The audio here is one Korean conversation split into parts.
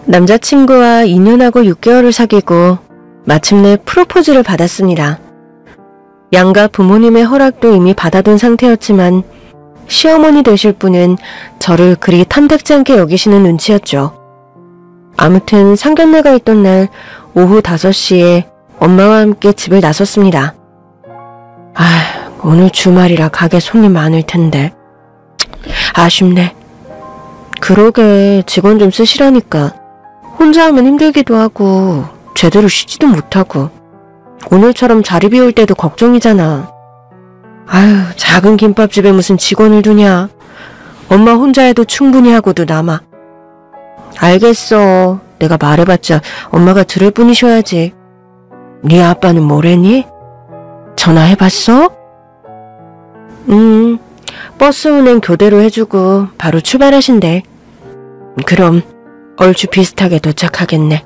남자친구와 2년하고 6개월을 사귀고 마침내 프로포즈를 받았습니다. 양가 부모님의 허락도 이미 받아둔 상태였지만 시어머니 되실 분은 저를 그리 탐탁지 않게 여기시는 눈치였죠. 아무튼 상견례가 있던 날 오후 5시에 엄마와 함께 집을 나섰습니다. 오늘 주말이라 가게 손님 많을 텐데. 아쉽네. 그러게 직원 좀 쓰시라니까. 혼자 하면 힘들기도 하고 제대로 쉬지도 못하고 오늘처럼 자리 비울 때도 걱정이잖아. 작은 김밥집에 무슨 직원을 두냐. 엄마 혼자 해도 충분히 하고도 남아. 알겠어. 내가 말해봤자 엄마가 들을 뿐이셔야지. 네 아빠는 뭐래니? 전화해봤어? 버스 운행 교대로 해주고 바로 출발하신대. 그럼 얼추 비슷하게 도착하겠네.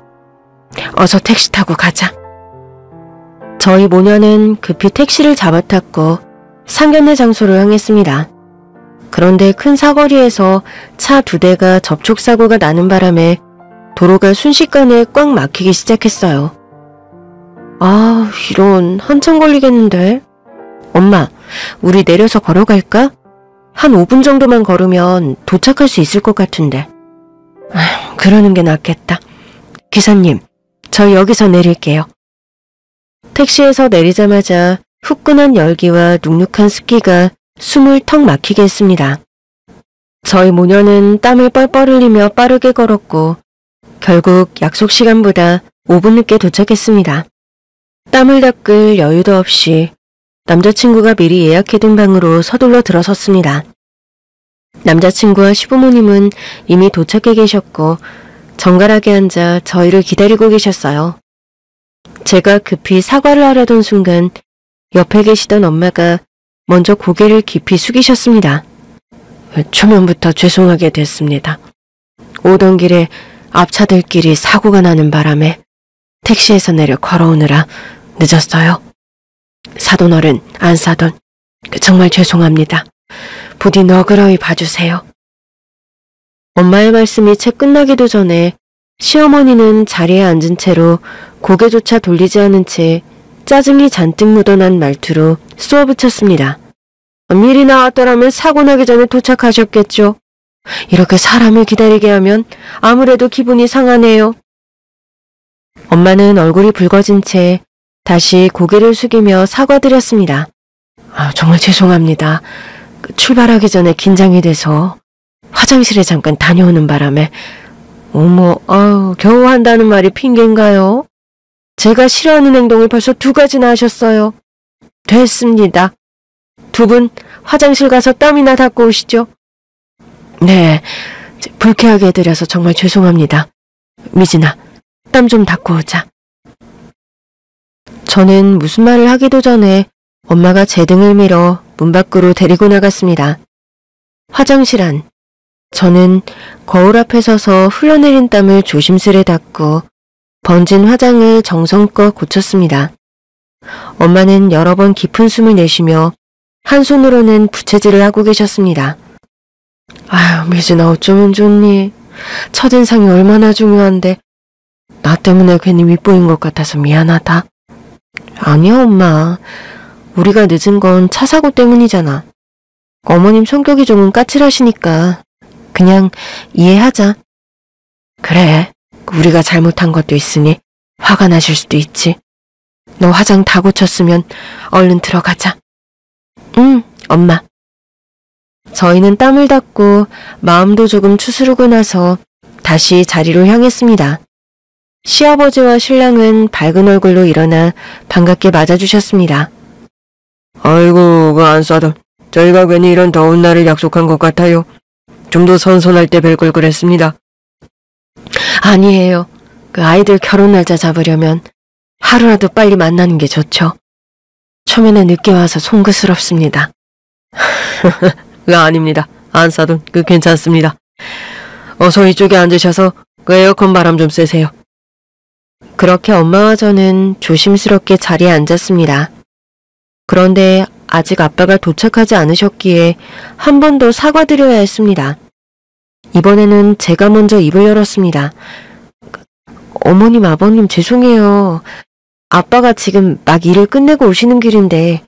어서 택시 타고 가자. 저희 모녀는 급히 택시를 잡아탔고 상견례 장소로 향했습니다. 그런데 큰 사거리에서 차 2대가 접촉사고가 나는 바람에 도로가 순식간에 꽉 막히기 시작했어요. 이런 한참 걸리겠는데. 엄마, 우리 내려서 걸어갈까? 한 5분 정도만 걸으면 도착할 수 있을 것 같은데. 그러는 게 낫겠다. 기사님, 저 여기서 내릴게요. 택시에서 내리자마자 후끈한 열기와 눅눅한 습기가 숨을 턱 막히게 했습니다. 저희 모녀는 땀을 뻘뻘 흘리며 빠르게 걸었고 결국 약속 시간보다 5분 늦게 도착했습니다. 땀을 닦을 여유도 없이 남자친구가 미리 예약해둔 방으로 서둘러 들어섰습니다. 남자친구와 시부모님은 이미 도착해 계셨고 정갈하게 앉아 저희를 기다리고 계셨어요. 제가 급히 사과를 하려던 순간 옆에 계시던 엄마가 먼저 고개를 깊이 숙이셨습니다. 초면부터 죄송하게 됐습니다. 오던 길에 앞차들끼리 사고가 나는 바람에 택시에서 내려 걸어오느라 늦었어요. 사돈 어른, 안 사돈, 정말 죄송합니다. 부디 너그러이 봐주세요. 엄마의 말씀이 채 끝나기도 전에 시어머니는 자리에 앉은 채로 고개조차 돌리지 않은 채 짜증이 잔뜩 묻어난 말투로 쏘아붙였습니다. 미리 나왔더라면 사고 나기 전에 도착하셨겠죠. 이렇게 사람을 기다리게 하면 아무래도 기분이 상하네요. 엄마는 얼굴이 붉어진 채 다시 고개를 숙이며 사과드렸습니다. 정말 죄송합니다. 출발하기 전에 긴장이 돼서 화장실에 잠깐 다녀오는 바람에. 어머, 겨우 한다는 말이 핑계인가요? 제가 싫어하는 행동을 벌써 2가지나 하셨어요. 됐습니다. 2분 화장실 가서 땀이나 닦고 오시죠. 네, 불쾌하게 해드려서 정말 죄송합니다. 미진아, 땀 좀 닦고 오자. 저는 무슨 말을 하기도 전에 엄마가 제 등을 밀어 문 밖으로 데리고 나갔습니다. 화장실 안. 저는 거울 앞에 서서 흘러내린 땀을 조심스레 닦고 번진 화장을 정성껏 고쳤습니다. 엄마는 여러 번 깊은 숨을 내쉬며 한 손으로는 부채질을 하고 계셨습니다. 미진아, 어쩌면 좋니? 첫인상이 얼마나 중요한데 나 때문에 괜히 밉보인 것 같아서 미안하다. 아니야, 엄마. 우리가 늦은 건 차 사고 때문이잖아. 어머님 성격이 조금 까칠하시니까 그냥 이해하자. 그래, 우리가 잘못한 것도 있으니 화가 나실 수도 있지. 너 화장 다 고쳤으면 얼른 들어가자. 응, 엄마. 저희는 땀을 닦고 마음도 조금 추스르고 나서 다시 자리로 향했습니다. 시아버지와 신랑은 밝은 얼굴로 일어나 반갑게 맞아주셨습니다. 아이고, 안 사돈. 저희가 괜히 이런 더운 날을 약속한 것 같아요. 좀 더 선선할 때 뵐 걸 그랬습니다. 아니에요. 아이들 결혼 날짜 잡으려면 하루라도 빨리 만나는 게 좋죠. 초면에 늦게 와서 송구스럽습니다. 아닙니다. 안 사돈, 괜찮습니다. 어서 이쪽에 앉으셔서 에어컨 바람 좀 쐬세요. 그렇게 엄마와 저는 조심스럽게 자리에 앉았습니다. 그런데 아직 아빠가 도착하지 않으셨기에 한 번 더 사과드려야 했습니다. 이번에는 제가 먼저 입을 열었습니다. 어머님, 아버님 죄송해요. 아빠가 지금 막 일을 끝내고 오시는 길인데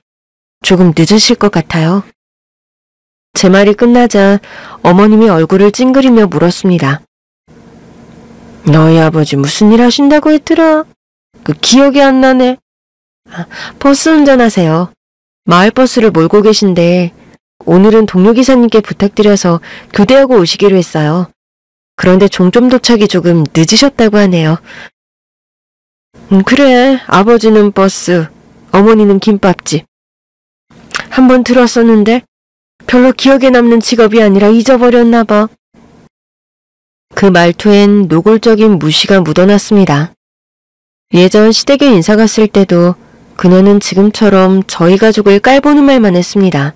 조금 늦으실 것 같아요. 제 말이 끝나자 어머님이 얼굴을 찡그리며 물었습니다. 너희 아버지 무슨 일 하신다고 했더라? 그 기억이 안 나네. 버스 운전하세요. 마을버스를 몰고 계신데 오늘은 동료 기사님께 부탁드려서 교대하고 오시기로 했어요. 그런데 종점 도착이 조금 늦으셨다고 하네요. 그래, 아버지는 버스, 어머니는 김밥집. 한번 들었었는데 별로 기억에 남는 직업이 아니라 잊어버렸나 봐. 그 말투엔 노골적인 무시가 묻어났습니다. 예전 시댁에 인사 갔을 때도 그녀는 지금처럼 저희 가족을 깔보는 말만 했습니다.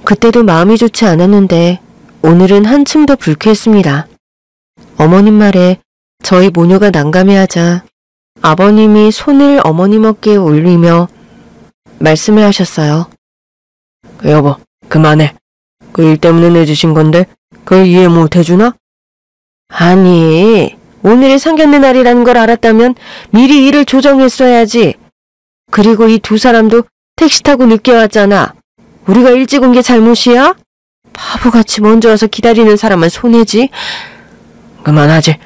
그때도 마음이 좋지 않았는데 오늘은 한층 더 불쾌했습니다. 어머님 말에 저희 모녀가 난감해하자 아버님이 손을 어머님 어깨에 올리며 말씀을 하셨어요. 여보, 그만해. 그 일 때문에 늦으신 건데 그걸 이해 못 해주나? 아니, 오늘이 상견례 날이라는 걸 알았다면 미리 일을 조정했어야지. 그리고 이 두 사람도 택시 타고 늦게 왔잖아. 우리가 일찍 온 게 잘못이야? 바보같이 먼저 와서 기다리는 사람만 손해지. 그만하지.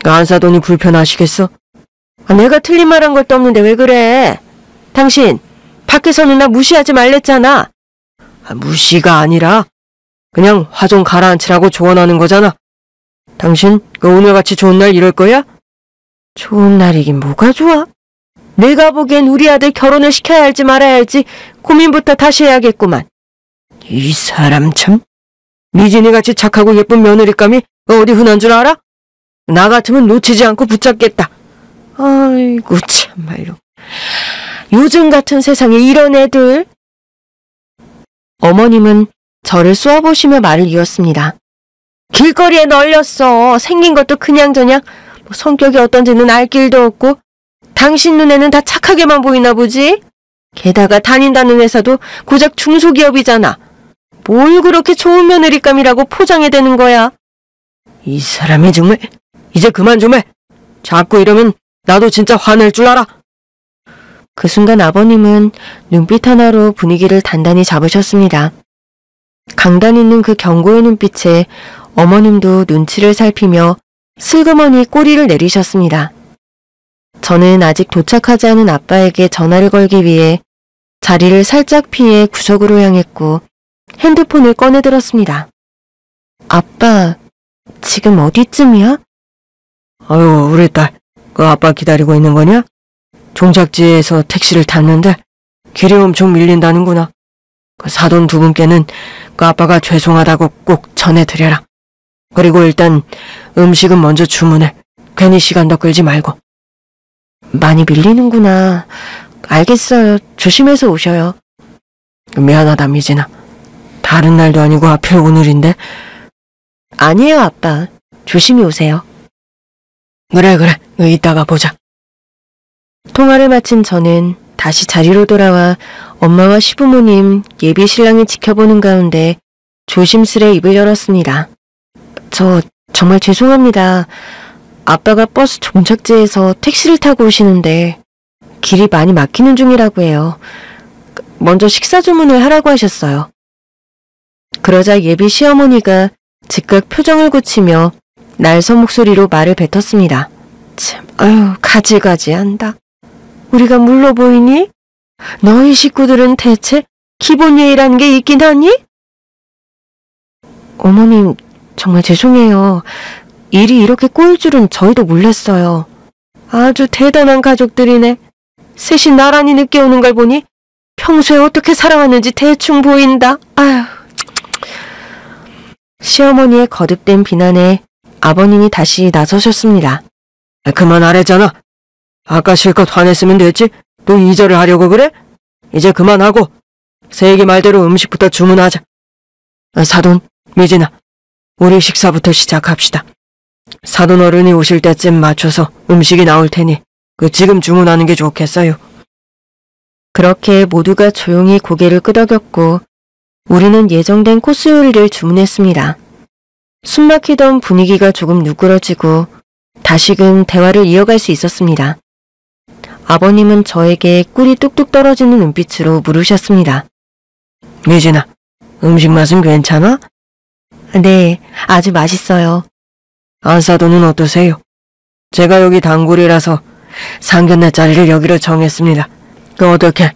그 안사돈이 불편하시겠어? 내가 틀린 말 한 것도 없는데 왜 그래? 당신 밖에서는 나 무시하지 말랬잖아. 무시가 아니라 그냥 화 좀 가라앉히라고 조언하는 거잖아. 당신 그 오늘같이 좋은 날 이럴 거야? 좋은 날이긴 뭐가 좋아? 내가 보기엔 우리 아들 결혼을 시켜야 할지 말아야 할지 고민부터 다시 해야겠구만. 이 사람 참. 미진이같이 착하고 예쁜 며느리감이 어디 흔한 줄 알아? 나 같으면 놓치지 않고 붙잡겠다. 아이고 참말로. 요즘 같은 세상에 이런 애들. 어머님은 저를 쏘아보시며 말을 이었습니다. 길거리에 널렸어. 생긴 것도 그냥저냥. 성격이 어떤지는 알 길도 없고 당신 눈에는 다 착하게만 보이나 보지? 게다가 다닌다는 회사도 고작 중소기업이잖아. 뭘 그렇게 좋은 며느리감이라고 포장해대는 거야? 이 사람이 정말 이제 그만 좀 해. 자꾸 이러면 나도 진짜 화낼 줄 알아. 그 순간 아버님은 눈빛 하나로 분위기를 단단히 잡으셨습니다. 강단 있는 그 경고의 눈빛에 어머님도 눈치를 살피며 슬그머니 꼬리를 내리셨습니다. 저는 아직 도착하지 않은 아빠에게 전화를 걸기 위해 자리를 살짝 피해 구석으로 향했고 핸드폰을 꺼내들었습니다. 아빠, 지금 어디쯤이야? 아유, 우리 딸, 그 아빠 기다리고 있는 거냐? 종착지에서 택시를 탔는데 길이 엄청 밀린다는구나. 그 사돈 두 분께는 그 아빠가 죄송하다고 꼭 전해드려라. 그리고 일단 음식은 먼저 주문해. 괜히 시간 더 끌지 말고. 많이 밀리는구나. 알겠어요. 조심해서 오셔요. 미안하다, 미진아. 다른 날도 아니고 하필 오늘인데. 아니에요, 아빠. 조심히 오세요. 그래, 이따가 보자. 통화를 마친 저는 다시 자리로 돌아와 엄마와 시부모님, 예비 신랑을 지켜보는 가운데 조심스레 입을 열었습니다. 저 정말 죄송합니다. 아빠가 버스 종착지에서 택시를 타고 오시는데 길이 많이 막히는 중이라고 해요. 먼저 식사 주문을 하라고 하셨어요. 그러자 예비 시어머니가 즉각 표정을 고치며 날선 목소리로 말을 뱉었습니다. 참, 아유, 가지가지한다. 우리가 물러 보이니? 너희 식구들은 대체 기본 예의라는 게 있긴 하니? 어머님, 정말 죄송해요. 일이 이렇게 꼬일 줄은 저희도 몰랐어요. 아주 대단한 가족들이네. 셋이 나란히 늦게 오는 걸 보니 평소에 어떻게 살아왔는지 대충 보인다. 아휴. 시어머니의 거듭된 비난에 아버님이 다시 나서셨습니다. 그만하랬잖아. 아까 실컷 화냈으면 됐지. 또 이절을 하려고 그래? 이제 그만하고 세기 말대로 음식부터 주문하자. 사돈, 미진아, 우리 식사부터 시작합시다. 사돈 어른이 오실 때쯤 맞춰서 음식이 나올 테니 지금 주문하는 게 좋겠어요. 그렇게 모두가 조용히 고개를 끄덕였고 우리는 예정된 코스 요리를 주문했습니다. 숨막히던 분위기가 조금 누그러지고 다시금 대화를 이어갈 수 있었습니다. 아버님은 저에게 꿀이 뚝뚝 떨어지는 눈빛으로 물으셨습니다. 미진아, 음식 맛은 괜찮아? 네, 아주 맛있어요. 안사돈은 어떠세요? 제가 여기 단골이라서 상견례 자리를 여기로 정했습니다. 어떻게?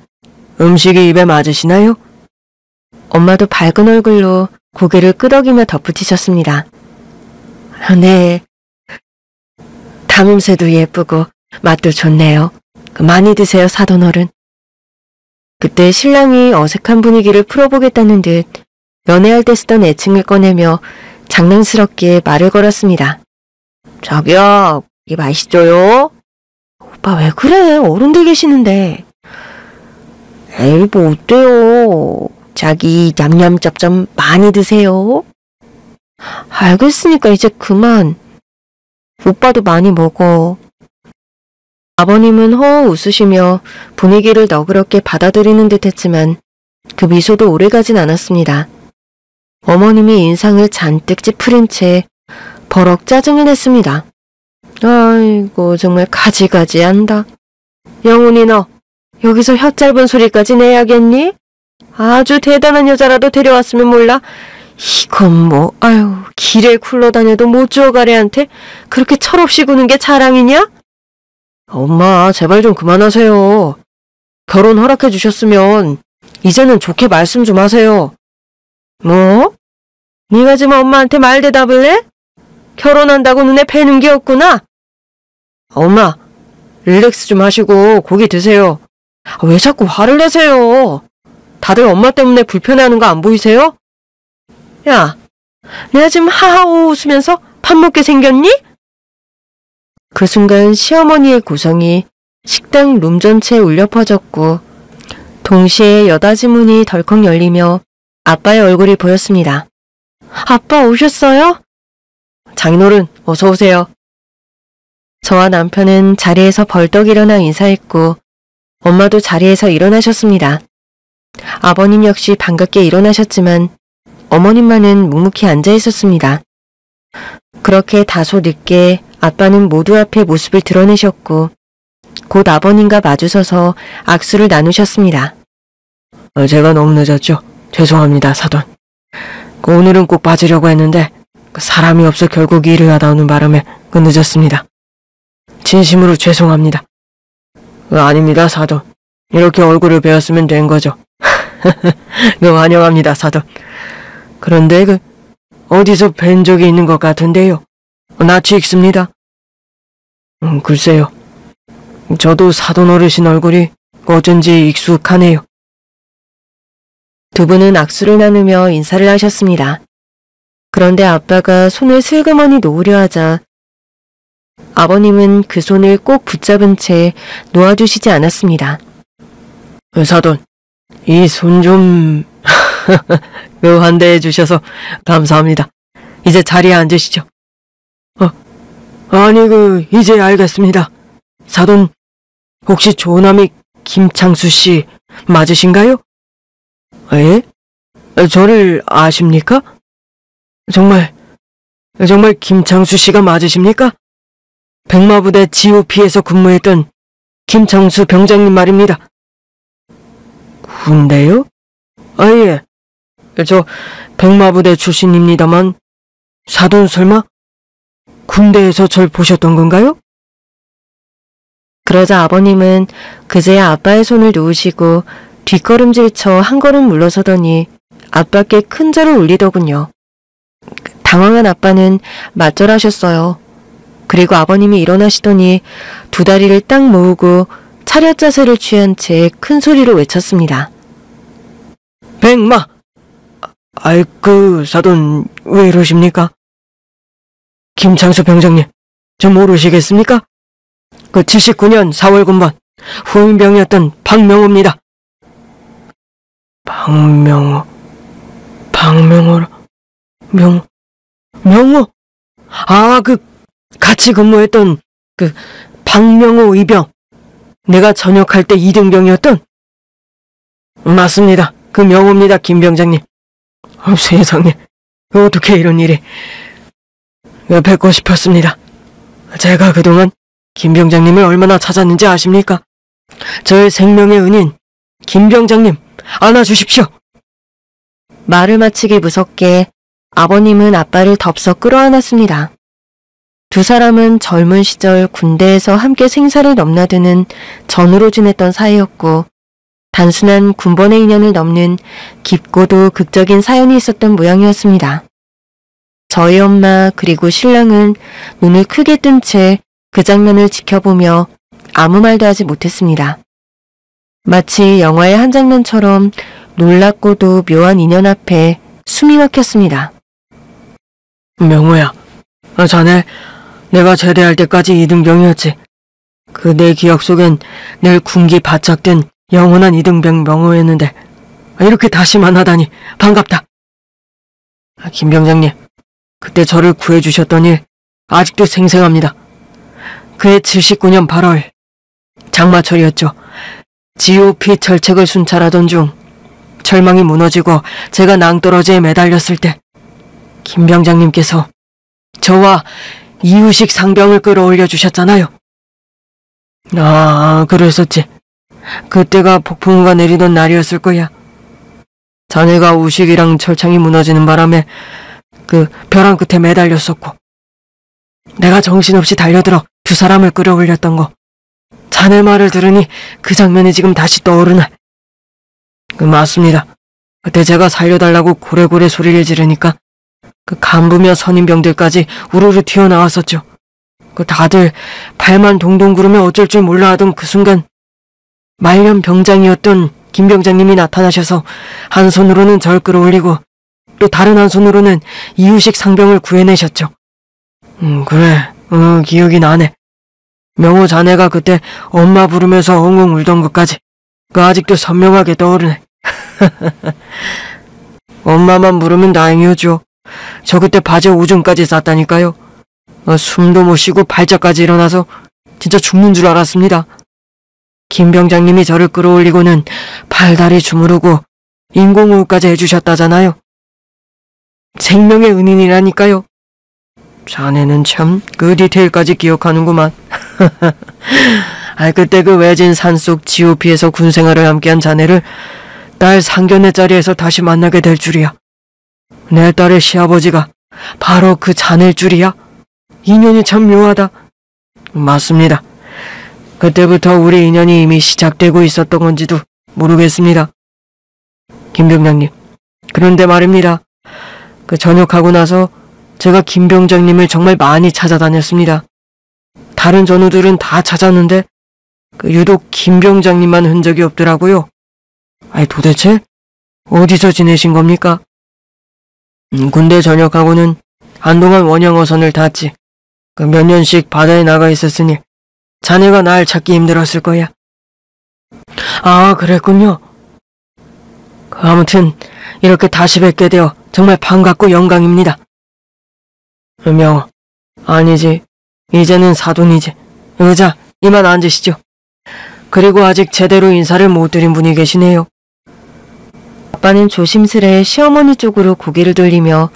음식이 입에 맞으시나요? 엄마도 밝은 얼굴로 고개를 끄덕이며 덧붙이셨습니다. 네. 담음새도 예쁘고 맛도 좋네요. 많이 드세요, 사돈어른. 그때 신랑이 어색한 분위기를 풀어보겠다는 듯 연애할 때 쓰던 애칭을 꺼내며 장난스럽게 말을 걸었습니다. 자기야, 이게 맛있어요? 오빠 왜 그래? 어른들 계시는데. 에이, 뭐 어때요? 자기 냠냠짭짭 많이 드세요. 알겠으니까 이제 그만. 오빠도 많이 먹어. 아버님은 허허 웃으시며 분위기를 너그럽게 받아들이는 듯 했지만 그 미소도 오래가진 않았습니다. 어머님이 인상을 잔뜩 찌푸린 채 버럭 짜증을 냈습니다. 아이고 정말 가지가지한다. 영훈이 너 여기서 혀 짧은 소리까지 내야겠니? 아주 대단한 여자라도 데려왔으면 몰라. 이건 뭐 아유 길에 굴러다녀도 못 주워가래한테 그렇게 철없이 구는 게 자랑이냐? 엄마 제발 좀 그만하세요. 결혼 허락해 주셨으면 이제는 좋게 말씀 좀 하세요. 뭐? 네가 지금 엄마한테 말 대답을 해? 결혼한다고 눈에 뵈는 게 없구나? 엄마 릴렉스 좀 하시고 고기 드세요. 왜 자꾸 화를 내세요? 다들 엄마 때문에 불편해하는 거 안 보이세요? 야, 내가 지금 하하호 웃으면서 밥 먹게 생겼니? 그 순간 시어머니의 고성이 식당 룸 전체에 울려 퍼졌고 동시에 여닫이 문이 덜컥 열리며 아빠의 얼굴이 보였습니다. 아빠 오셨어요? 장인어른 어서 오세요. 저와 남편은 자리에서 벌떡 일어나 인사했고 엄마도 자리에서 일어나셨습니다. 아버님 역시 반갑게 일어나셨지만 어머님만은 묵묵히 앉아 있었습니다. 그렇게 다소 늦게 아빠는 모두 앞에 모습을 드러내셨고 곧 아버님과 마주서서 악수를 나누셨습니다. 제가 너무 늦었죠? 죄송합니다, 사돈. 오늘은 꼭 빠지려고 했는데 사람이 없어 결국 일을 하다 오는 바람에 늦었습니다. 진심으로 죄송합니다. 아닙니다, 사돈. 이렇게 얼굴을 배웠으면 된 거죠. 환영합니다, 사돈. 그런데 어디서 뵌 적이 있는 것 같은데요. 낯이 익습니다. 글쎄요. 저도 사돈 어르신 얼굴이 어쩐지 익숙하네요. 두 분은 악수를 나누며 인사를 하셨습니다. 그런데 아빠가 손을 슬그머니 놓으려 하자 아버님은 그 손을 꼭 붙잡은 채 놓아주시지 않았습니다. 사돈, 이 손 좀... 환대해 주셔서 감사합니다. 이제 자리에 앉으시죠. 아니 이제 알겠습니다. 사돈, 혹시 조남이 김창수 씨 맞으신가요? 예? 저를 아십니까? 정말 김창수 씨가 맞으십니까? 백마부대 GOP에서 근무했던 김창수 병장님 말입니다. 군대요? 예. 저 백마부대 출신입니다만 사돈 설마 군대에서 절 보셨던 건가요? 그러자 아버님은 그제야 아빠의 손을 놓으시고 뒷걸음질쳐 한 걸음 물러서더니 아빠께 큰 절을 올리더군요. 당황한 아빠는 맞절하셨어요. 그리고 아버님이 일어나시더니 두 다리를 딱 모으고 차렷 자세를 취한 채 큰 소리로 외쳤습니다. 백마! 사돈 왜 이러십니까? 김창수 병장님, 저 모르시겠습니까? 79년 4월 군번 후임병이었던 박명호입니다. 박명호라... 명호? 같이 근무했던 박명호 의병. 내가 전역할 때 2등병이었던? 맞습니다. 그 명호입니다, 김 병장님. 세상에, 어떻게 이런 일이... 뵙고 싶었습니다. 제가 그동안 김 병장님을 얼마나 찾았는지 아십니까? 저의 생명의 은인 김 병장님 안아주십시오. 말을 마치기 무섭게 아버님은 아빠를 덥석 끌어안았습니다. 두 사람은 젊은 시절 군대에서 함께 생사를 넘나드는 전우로 지냈던 사이였고 단순한 군번의 인연을 넘는 깊고도 극적인 사연이 있었던 모양이었습니다. 저희 엄마 그리고 신랑은 눈을 크게 뜬 채 그 장면을 지켜보며 아무 말도 하지 못했습니다. 마치 영화의 한 장면처럼 놀랍고도 묘한 인연 앞에 숨이 막혔습니다. 명호야, 자네 내가 제대할 때까지 2등병이었지. 그 내 기억 속엔 늘 군기 바짝 된 영원한 2등병 명호였는데 이렇게 다시 만나다니 반갑다. 김 병장님, 그때 저를 구해주셨던 일 아직도 생생합니다. 그해 79년 8월 장마철이었죠. GOP 철책을 순찰하던 중 철망이 무너지고 제가 낭떠러지에 매달렸을 때 김 병장님께서 저와 이유식 상병을 끌어올려 주셨잖아요. 그랬었지. 그때가 폭풍우가 내리던 날이었을 거야. 자네가 우식이랑 철창이 무너지는 바람에 그 벼랑 끝에 매달렸었고 내가 정신없이 달려들어 두 사람을 끌어올렸던 거. 자네 말을 들으니 그 장면이 지금 다시 떠오르네. 맞습니다. 그때 제가 살려달라고 고래고래 소리를 지르니까 그 간부며 선임병들까지 우르르 튀어나왔었죠. 다들 발만 동동 구르며 어쩔 줄 몰라 하던 그 순간 말년 병장이었던 김 병장님이 나타나셔서 한 손으로는 절 끌어올리고 또 다른 한 손으로는 이유식 상병을 구해내셨죠. 그래, 기억이 나네. 명호 자네가 그때 엄마 부르면서 엉엉 울던 것까지 아직도 선명하게 떠오르네. 엄마만 부르면 다행이었죠. 저 그때 바지에 오줌까지 쌌다니까요. 숨도 못 쉬고 발작까지 일어나서 진짜 죽는 줄 알았습니다. 김 병장님이 저를 끌어올리고는 발다리 주무르고 인공호흡까지 해주셨다잖아요. 생명의 은인이라니까요. 자네는 참 그 디테일까지 기억하는구만. 그때 그 외진 산속 GOP에서 군생활을 함께한 자네를 딸 상견례 자리에서 다시 만나게 될 줄이야. 내 딸의 시아버지가 바로 그 자네일 줄이야. 인연이 참 묘하다. 맞습니다. 그때부터 우리 인연이 이미 시작되고 있었던 건지도 모르겠습니다. 김 병장님, 그런데 말입니다. 그 전역하고 나서 제가 김 병장님을 정말 많이 찾아다녔습니다. 다른 전우들은 다 찾았는데 유독 김 병장님만 흔적이 없더라고요. 도대체 어디서 지내신 겁니까? 군대 전역하고는 한동안 원양어선을 탔지. 몇 년씩 바다에 나가 있었으니 자네가 날 찾기 힘들었을 거야. 그랬군요. 아무튼 이렇게 다시 뵙게 되어 정말 반갑고 영광입니다. 명호, 아니지. 이제는 사돈이지. 의자, 이만 앉으시죠. 그리고 아직 제대로 인사를 못 드린 분이 계시네요. 아빠는 조심스레 시어머니 쪽으로 고개를 돌리며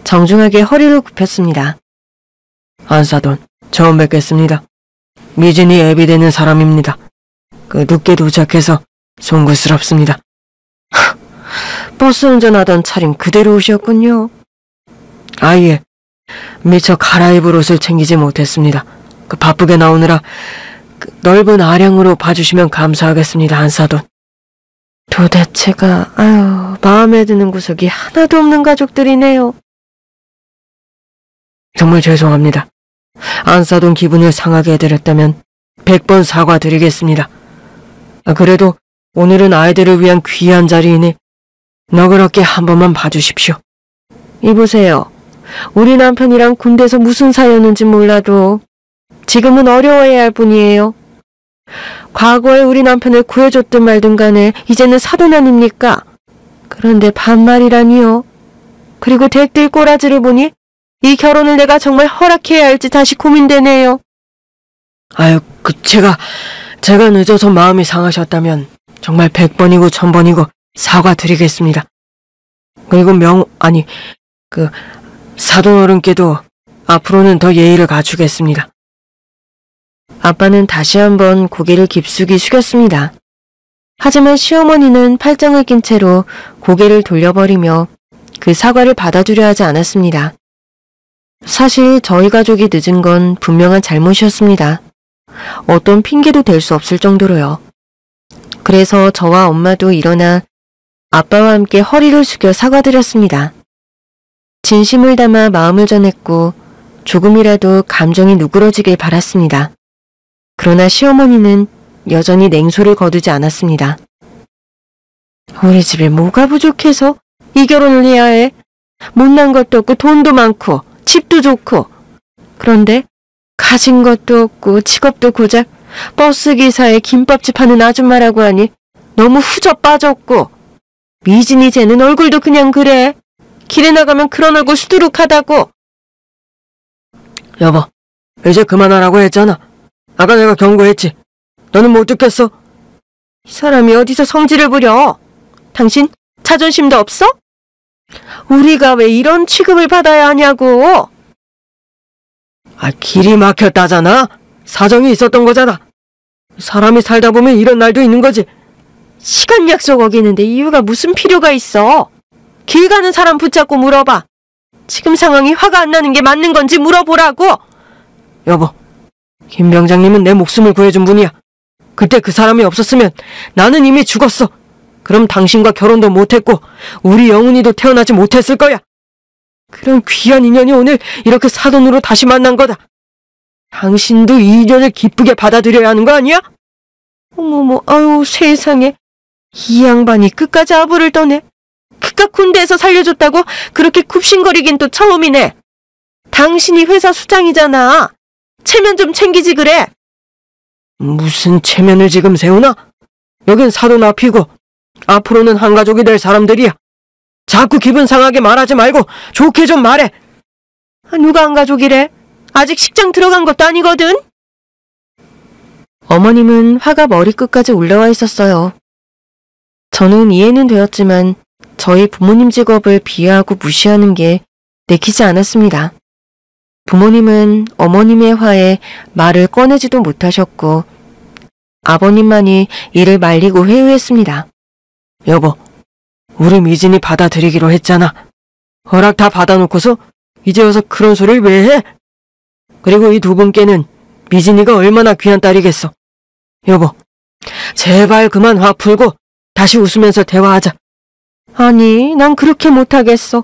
정중하게 허리를 굽혔습니다. 안사돈, 처음 뵙겠습니다. 미진이 애비되는 사람입니다. 늦게 도착해서 송구스럽습니다. 버스 운전하던 차림 그대로 오셨군요. 예. 미처 갈아입을 옷을 챙기지 못했습니다. 바쁘게 나오느라 넓은 아량으로 봐주시면 감사하겠습니다, 안사돈. 도대체가 마음에 드는 구석이 하나도 없는 가족들이네요. 정말 죄송합니다. 안사돈 기분을 상하게 해드렸다면 100번 사과드리겠습니다. 그래도 오늘은 아이들을 위한 귀한 자리이니 너그럽게 한 번만 봐주십시오. 이보세요. 우리 남편이랑 군대에서 무슨 사이였는지 몰라도 지금은 어려워해야 할 뿐이에요. 과거에 우리 남편을 구해줬든 말든 간에 이제는 사돈 아닙니까? 그런데 반말이라니요. 그리고 댁들 꼬라지를 보니 이 결혼을 내가 정말 허락해야 할지 다시 고민되네요. 제가 늦어서 마음이 상하셨다면 정말 100번이고 1000번이고 사과드리겠습니다. 그리고 사돈 어른께도 앞으로는 더 예의를 갖추겠습니다. 아빠는 다시 한번 고개를 깊숙이 숙였습니다. 하지만 시어머니는 팔짱을 낀 채로 고개를 돌려버리며 그 사과를 받아주려 하지 않았습니다. 사실 저희 가족이 늦은 건 분명한 잘못이었습니다. 어떤 핑계도 댈 수 없을 정도로요. 그래서 저와 엄마도 일어나 아빠와 함께 허리를 숙여 사과드렸습니다. 진심을 담아 마음을 전했고 조금이라도 감정이 누그러지길 바랐습니다. 그러나 시어머니는 여전히 냉소를 거두지 않았습니다. 우리 집에 뭐가 부족해서 이 결혼을 해야 해? 못난 것도 없고 돈도 많고 집도 좋고, 그런데 가진 것도 없고 직업도 고작 버스기사에 김밥집 하는 아줌마라고 하니 너무 후져 빠졌고, 미진이 쟤는 얼굴도 그냥 그래. 길에 나가면 그런 얼굴 수두룩하다고. 여보, 이제 그만하라고 했잖아. 아까 내가 경고했지. 너는 못 듣겠어? 이 사람이 어디서 성질을 부려? 당신 자존심도 없어? 우리가 왜 이런 취급을 받아야 하냐고. 길이 막혔다잖아. 사정이 있었던 거잖아. 사람이 살다 보면 이런 날도 있는 거지. 시간 약속 어기는데 이유가 무슨 필요가 있어? 길 가는 사람 붙잡고 물어봐. 지금 상황이 화가 안 나는 게 맞는 건지 물어보라고. 여보, 김 병장님은 내 목숨을 구해준 분이야. 그때 그 사람이 없었으면 나는 이미 죽었어. 그럼 당신과 결혼도 못했고 우리 영훈이도 태어나지 못했을 거야. 그런 귀한 인연이 오늘 이렇게 사돈으로 다시 만난 거다. 당신도 이 인연을 기쁘게 받아들여야 하는 거 아니야? 어머머, 아유 세상에. 이 양반이 끝까지 아부를 떠네. 그깟 군대에서 살려줬다고 그렇게 굽신거리긴 또 처음이네. 당신이 회사 수장이잖아. 체면 좀 챙기지 그래. 무슨 체면을 지금 세우나? 여긴 사돈 앞이고 앞으로는 한 가족이 될 사람들이야. 자꾸 기분 상하게 말하지 말고 좋게 좀 말해. 누가 한 가족이래? 아직 식장 들어간 것도 아니거든. 어머님은 화가 머리끝까지 올라와 있었어요. 저는 이해는 되었지만 저희 부모님 직업을 비하하고 무시하는 게 내키지 않았습니다. 부모님은 어머님의 화에 말을 꺼내지도 못하셨고 아버님만이 이를 말리고 회유했습니다. 여보, 우리 미진이 받아들이기로 했잖아. 허락 다 받아놓고서 이제 와서 그런 소리를 왜 해? 그리고 이 두 분께는 미진이가 얼마나 귀한 딸이겠어. 여보, 제발 그만 화 풀고 다시 웃으면서 대화하자. 아니, 난 그렇게 못하겠어.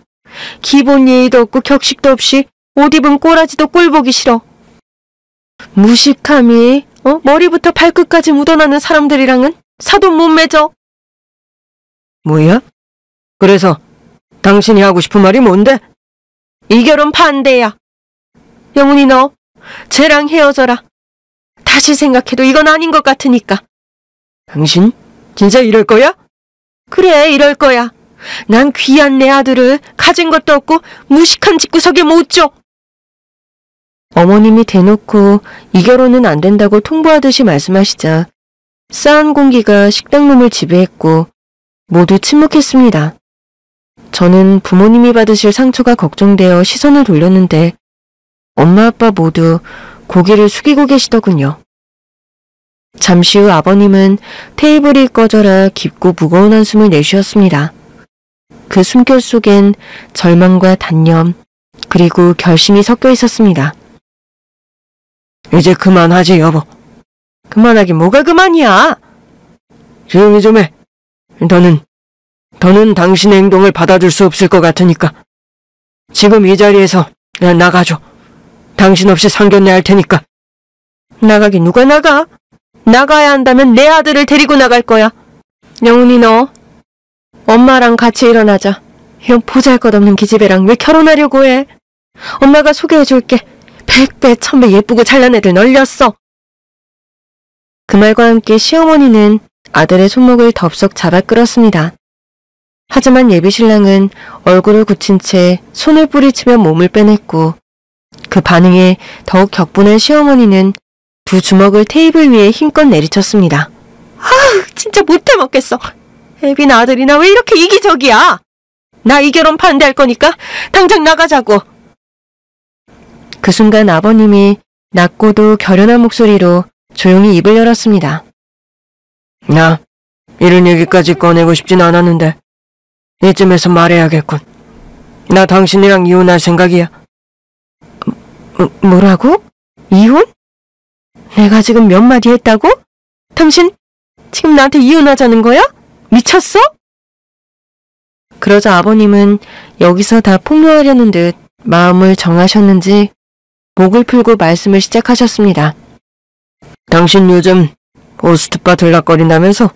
기본 예의도 없고 격식도 없이 옷 입은 꼬라지도 꼴 보기 싫어. 무식함이 머리부터 발끝까지 묻어나는 사람들이랑은 사돈 못 맺어. 뭐야? 그래서 당신이 하고 싶은 말이 뭔데? 이 결혼 반대야. 영훈이 너 쟤랑 헤어져라. 다시 생각해도 이건 아닌 것 같으니까. 당신 진짜 이럴 거야? 그래, 이럴 거야. 난 귀한 내 아들을 가진 것도 없고 무식한 집구석에 못 줘. 어머님이 대놓고 이 결혼은 안 된다고 통보하듯이 말씀하시자 싸한 공기가 식당룸을 지배했고 모두 침묵했습니다. 저는 부모님이 받으실 상처가 걱정되어 시선을 돌렸는데 엄마 아빠 모두 고개를 숙이고 계시더군요. 잠시 후 아버님은 테이블이 꺼져라 깊고 무거운 한숨을 내쉬었습니다. 그 숨결 속엔 절망과 단념 그리고 결심이 섞여 있었습니다. 이제 그만하지 여보. 그만하긴 뭐가 그만이야. 조용히 좀 해. 더는 당신의 행동을 받아줄 수 없을 것 같으니까. 지금 이 자리에서 그냥 나가줘. 당신 없이 상견례 할 테니까. 나가긴 누가 나가? 나가야 한다면 내 아들을 데리고 나갈 거야. 영훈이 너 엄마랑 같이 일어나자. 이런 보잘것없는 기집애랑 왜 결혼하려고 해? 엄마가 소개해줄게. 100배 1000배 예쁘고 잘난 애들 널렸어. 그 말과 함께 시어머니는 아들의 손목을 덥석 잡아 끌었습니다. 하지만 예비신랑은 얼굴을 굳힌 채 손을 뿌리치며 몸을 빼냈고 그 반응에 더욱 격분한 시어머니는 두 주먹을 테이블 위에 힘껏 내리쳤습니다. 아우 진짜 못해먹겠어. 애빈 아들이나 왜 이렇게 이기적이야. 나 이 결혼 반대할 거니까 당장 나가자고. 그 순간 아버님이 낮고도 결연한 목소리로 조용히 입을 열었습니다. 나 이런 얘기까지 꺼내고 싶진 않았는데 이쯤에서 말해야겠군. 나 당신이랑 이혼할 생각이야. 뭐라고? 이혼? 내가 지금 몇 마디 했다고? 당신 지금 나한테 이혼하자는 거야? 미쳤어? 그러자 아버님은 여기서 다 폭로하려는 듯 마음을 정하셨는지 목을 풀고 말씀을 시작하셨습니다. 당신 요즘 호스트바 들락거린다면서?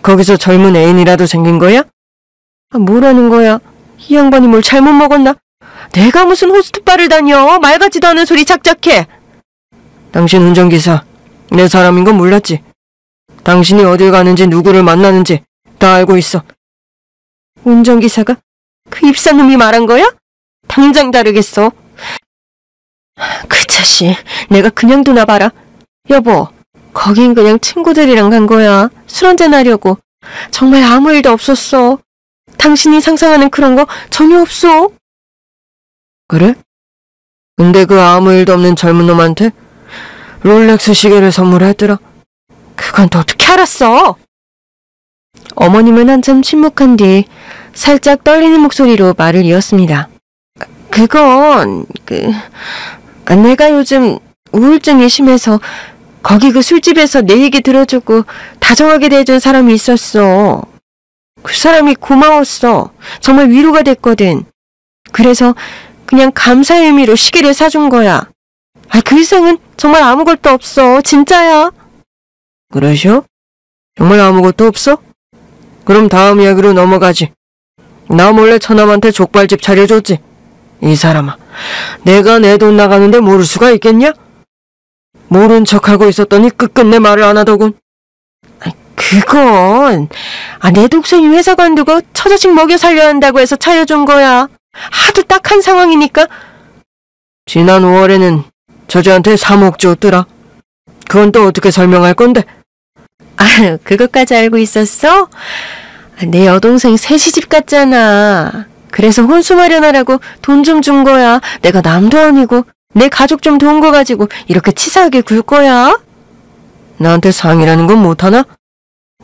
거기서 젊은 애인이라도 생긴 거야? 뭐라는 거야? 이 양반이 뭘 잘못 먹었나? 내가 무슨 호스트바를 다녀? 말 같지도 않은 소리 작작해. 당신 운전기사 내 사람인 건 몰랐지? 당신이 어딜 가는지 누구를 만나는지 다 알고 있어. 운전기사가 그 입산 놈이 말한 거야? 당장 다르겠어. 그 자식, 내가 그냥 두나봐라. 여보, 거긴 그냥 친구들이랑 간 거야. 술 한잔 하려고. 정말 아무 일도 없었어. 당신이 상상하는 그런 거 전혀 없어. 그래? 근데 그 아무 일도 없는 젊은 놈한테 롤렉스 시계를 선물했더라. 그건 또 어떻게 알았어? 어머님은 한참 침묵한 뒤 살짝 떨리는 목소리로 말을 이었습니다. 그건 내가 요즘 우울증이 심해서 거기 그 술집에서 내 얘기 들어주고 다정하게 대해준 사람이 있었어. 그 사람이 고마웠어. 정말 위로가 됐거든. 그래서 그냥 감사의 의미로 시계를 사준 거야. 그 이상은 정말 아무것도 없어. 진짜야. 그러셔? 정말 아무것도 없어? 그럼 다음 이야기로 넘어가지. 나 몰래 처남한테 족발집 차려줬지. 이 사람아, 내가 내 돈 나가는데 모를 수가 있겠냐? 모른 척하고 있었더니 끝끝내 말을 안 하더군. 그건 내 동생이 회사 관두고 처자식 먹여 살려야 한다고 해서 차려준 거야. 하도 딱한 상황이니까. 지난 5월에는 저자한테 3억 줬더라. 그건 또 어떻게 설명할 건데? 그것까지 알고 있었어? 내 여동생 새 시집 갔잖아. 그래서 혼수 마련하라고 돈 좀 준 거야. 내가 남도 아니고 내 가족 좀 도운 거 가지고 이렇게 치사하게 굴 거야? 나한테 상이라는 건 못하나?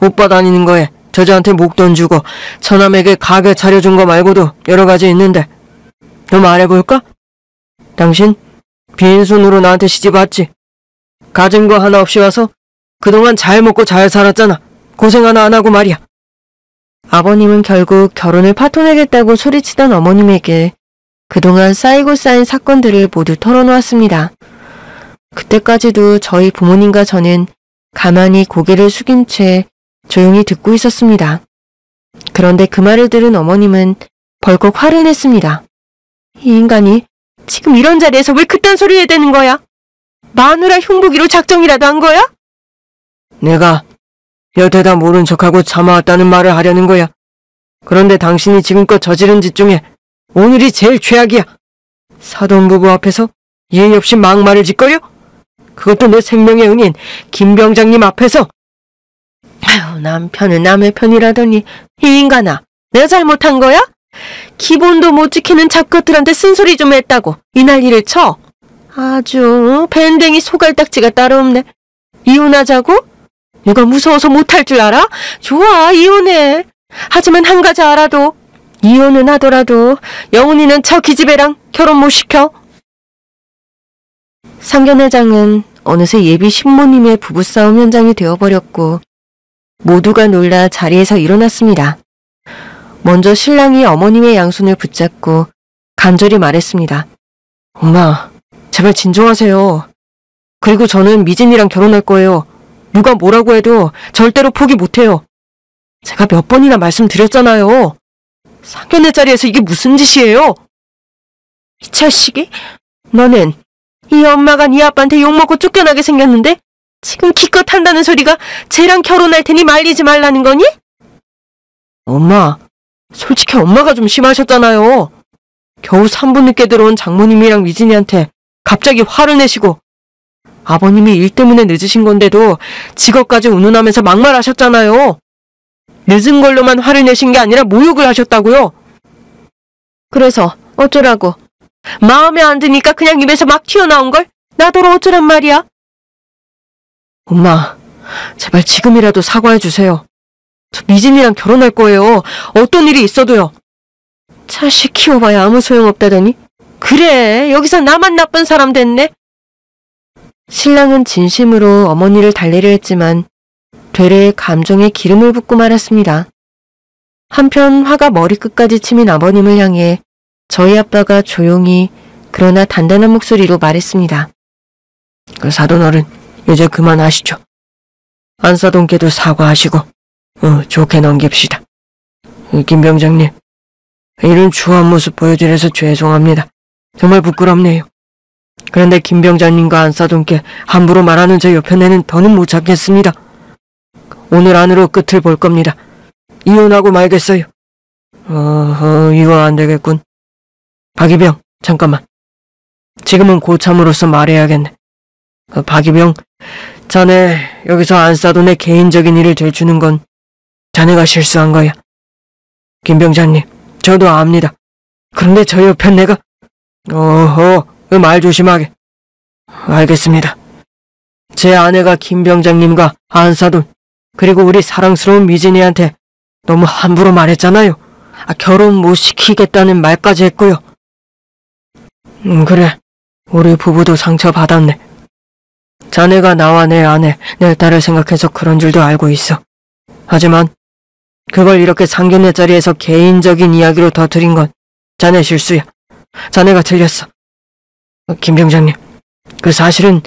오빠 다니는 거에 저자한테 목돈 주고 처남에게 가게 차려준 거 말고도 여러 가지 있는데 너 말해볼까? 당신 빈손으로 나한테 시집 왔지? 가진 거 하나 없이 와서 그동안 잘 먹고 잘 살았잖아. 고생 하나 안 하고 말이야. 아버님은 결국 결혼을 파토내겠다고 소리치던 어머님에게 그동안 쌓이고 쌓인 사건들을 모두 털어놓았습니다. 그때까지도 저희 부모님과 저는 가만히 고개를 숙인 채 조용히 듣고 있었습니다. 그런데 그 말을 들은 어머님은 벌컥 화를 냈습니다. 이 인간이 지금 이런 자리에서 왜 그딴 소리 해야 되는 거야? 마누라 흉보기로 작정이라도 한 거야? 내가 여태다 모른 척하고 참아왔다는 말을 하려는 거야. 그런데 당신이 지금껏 저지른 짓 중에 오늘이 제일 최악이야. 사돈부부 앞에서 예의 없이 막말을 짓거려? 그것도 내 생명의 은인 김 병장님 앞에서. 남편은 남의 편이라더니 이 인간아, 내가 잘못한 거야? 기본도 못 지키는 잡것들한테 쓴소리 좀 했다고 이 난리를 쳐? 아주 밴댕이 소갈딱지가 따로 없네. 이혼하자고? 누가 무서워서 못할 줄 알아? 좋아, 이혼해. 하지만 한 가지 알아도 이혼은 하더라도 영훈이는 저 기집애랑 결혼 못 시켜. 상견례장은 어느새 예비 신부님의 부부싸움 현장이 되어버렸고 모두가 놀라 자리에서 일어났습니다. 먼저 신랑이 어머님의 양손을 붙잡고 간절히 말했습니다. 엄마, 제발 진정하세요. 그리고 저는 미진이랑 결혼할 거예요. 누가 뭐라고 해도 절대로 포기 못해요. 제가 몇 번이나 말씀드렸잖아요. 상견례 자리에서 이게 무슨 짓이에요? 이 자식이? 너는 이 엄마가 네 아빠한테 욕먹고 쫓겨나게 생겼는데 지금 기껏 한다는 소리가 쟤랑 결혼할 테니 말리지 말라는 거니? 엄마, 솔직히 엄마가 좀 심하셨잖아요. 겨우 3분 늦게 들어온 장모님이랑 미진이한테 갑자기 화를 내시고 아버님이 일 때문에 늦으신 건데도 직업까지 운운하면서 막말하셨잖아요. 늦은 걸로만 화를 내신 게 아니라 모욕을 하셨다고요. 그래서 어쩌라고? 마음에 안 드니까 그냥 입에서 막 튀어나온걸? 나더러 어쩌란 말이야? 엄마, 제발 지금이라도 사과해주세요. 저 미진이랑 결혼할 거예요. 어떤 일이 있어도요. 자식 키워봐야 아무 소용없다더니? 그래, 여기서 나만 나쁜 사람 됐네? 신랑은 진심으로 어머니를 달래려 했지만 되레 감정에 기름을 붓고 말았습니다. 한편 화가 머리끝까지 치민 아버님을 향해 저희 아빠가 조용히 그러나 단단한 목소리로 말했습니다. 그 사돈어른, 이제 그만하시죠. 안사돈께도 사과하시고 좋게 넘깁시다. 김 병장님, 이런 추한 모습 보여드려서 죄송합니다. 정말 부끄럽네요. 그런데 김 병장님과 안사돈께 함부로 말하는 저 옆에는 더는 못 참겠습니다. 오늘 안으로 끝을 볼 겁니다. 이혼하고 말겠어요. 이거 안 되겠군. 박이병, 잠깐만. 지금은 고참으로서 말해야겠네. 박이병, 자네 여기서 안사돈의 개인적인 일을 들추는 건 자네가 실수한 거야. 김 병장님, 저도 압니다. 그런데 저 옆에 내가 말 조심하게. 알겠습니다. 제 아내가 김 병장님과 안사돈 그리고 우리 사랑스러운 미진이한테 너무 함부로 말했잖아요. 결혼 못 시키겠다는 말까지 했고요. 그래, 우리 부부도 상처받았네. 자네가 나와 내 아내, 내 딸을 생각해서 그런 줄도 알고 있어. 하지만 그걸 이렇게 상견례 자리에서 개인적인 이야기로 터뜨린 건 자네 실수야. 자네가 틀렸어. 김 병장님, 그 사실은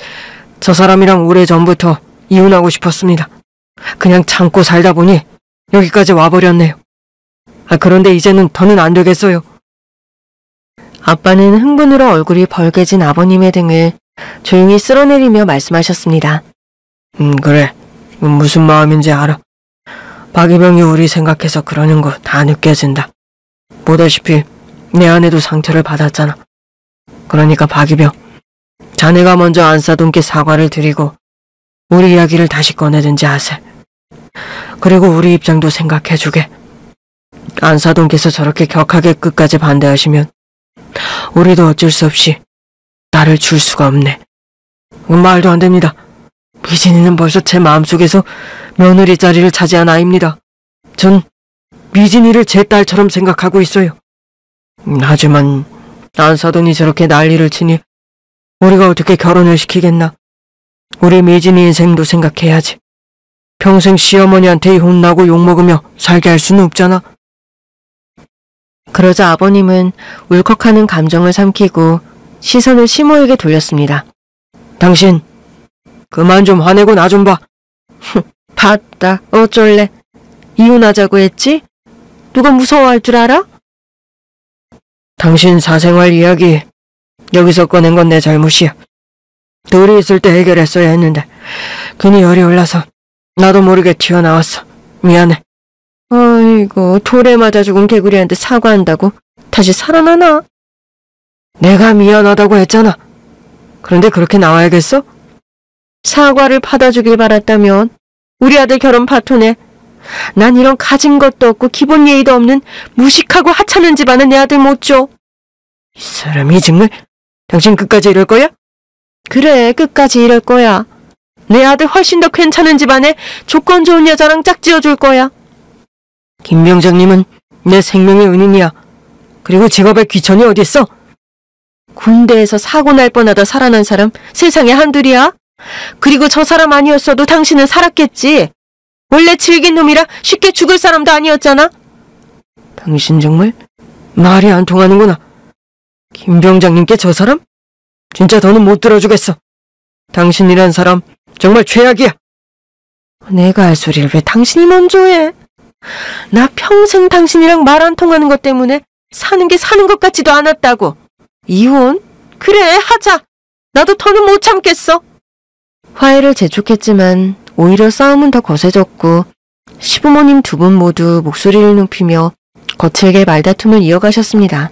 저 사람이랑 오래전부터 이혼하고 싶었습니다. 그냥 참고 살다 보니 여기까지 와버렸네요. 그런데 이제는 더는 안 되겠어요. 아빠는 흥분으로 얼굴이 벌개진 아버님의 등을 조용히 쓸어내리며 말씀하셨습니다. 그래. 무슨 마음인지 알아. 박이병이 우리 생각해서 그러는 거 다 느껴진다. 보다시피 내 아내도 상처를 받았잖아. 그러니까 박이병, 자네가 먼저 안사돈께 사과를 드리고 우리 이야기를 다시 꺼내든지 하세. 그리고 우리 입장도 생각해주게. 안사돈께서 저렇게 격하게 끝까지 반대하시면 우리도 어쩔 수 없이 나를 줄 수가 없네. 말도 안 됩니다. 미진이는 벌써 제 마음속에서 며느리 자리를 차지한 아이입니다. 전 미진이를 제 딸처럼 생각하고 있어요. 하지만 안사돈이 저렇게 난리를 치니 우리가 어떻게 결혼을 시키겠나. 우리 미진이 인생도 생각해야지. 평생 시어머니한테 혼나고 욕먹으며 살게 할 수는 없잖아. 그러자 아버님은 울컥하는 감정을 삼키고 시선을 시모에게 돌렸습니다. 당신 그만 좀 화내고 나 좀 봐. 봤다. 어쩔래. 이혼하자고 했지? 누가 무서워할 줄 알아? 당신 사생활 이야기 여기서 꺼낸 건 내 잘못이야. 둘이 있을 때 해결했어야 했는데 괜히 열이 올라서 나도 모르게 튀어나왔어. 미안해. 아이고, 돌에 맞아 죽은 개구리한테 사과한다고 다시 살아나나? 내가 미안하다고 했잖아. 그런데 그렇게 나와야겠어? 사과를 받아주길 바랐다면 우리 아들 결혼 파토네. 난 이런 가진 것도 없고 기본 예의도 없는 무식하고 하찮은 집안은 내 아들 못 줘. 이 사람이 정말. 당신 끝까지 이럴 거야? 그래, 끝까지 이럴 거야. 내 아들 훨씬 더 괜찮은 집안에 조건 좋은 여자랑 짝지어줄 거야. 김 병장님은 내 생명의 은인이야. 그리고 직업에 귀천이 어딨어? 군대에서 사고 날 뻔하다 살아난 사람 세상에 한둘이야? 그리고 저 사람 아니었어도 당신은 살았겠지. 원래 질긴 놈이라 쉽게 죽을 사람도 아니었잖아. 당신 정말 말이 안 통하는구나. 김 병장님께 저 사람? 진짜 더는 못 들어주겠어. 당신이란 사람 정말 최악이야. 내가 할 소리를 왜 당신이 먼저 해? 나 평생 당신이랑 말 안 통하는 것 때문에 사는 게 사는 것 같지도 않았다고. 이혼? 그래, 하자. 나도 더는 못 참겠어. 화해를 재촉했지만 오히려 싸움은 더 거세졌고 시부모님 두 분 모두 목소리를 높이며 거칠게 말다툼을 이어가셨습니다.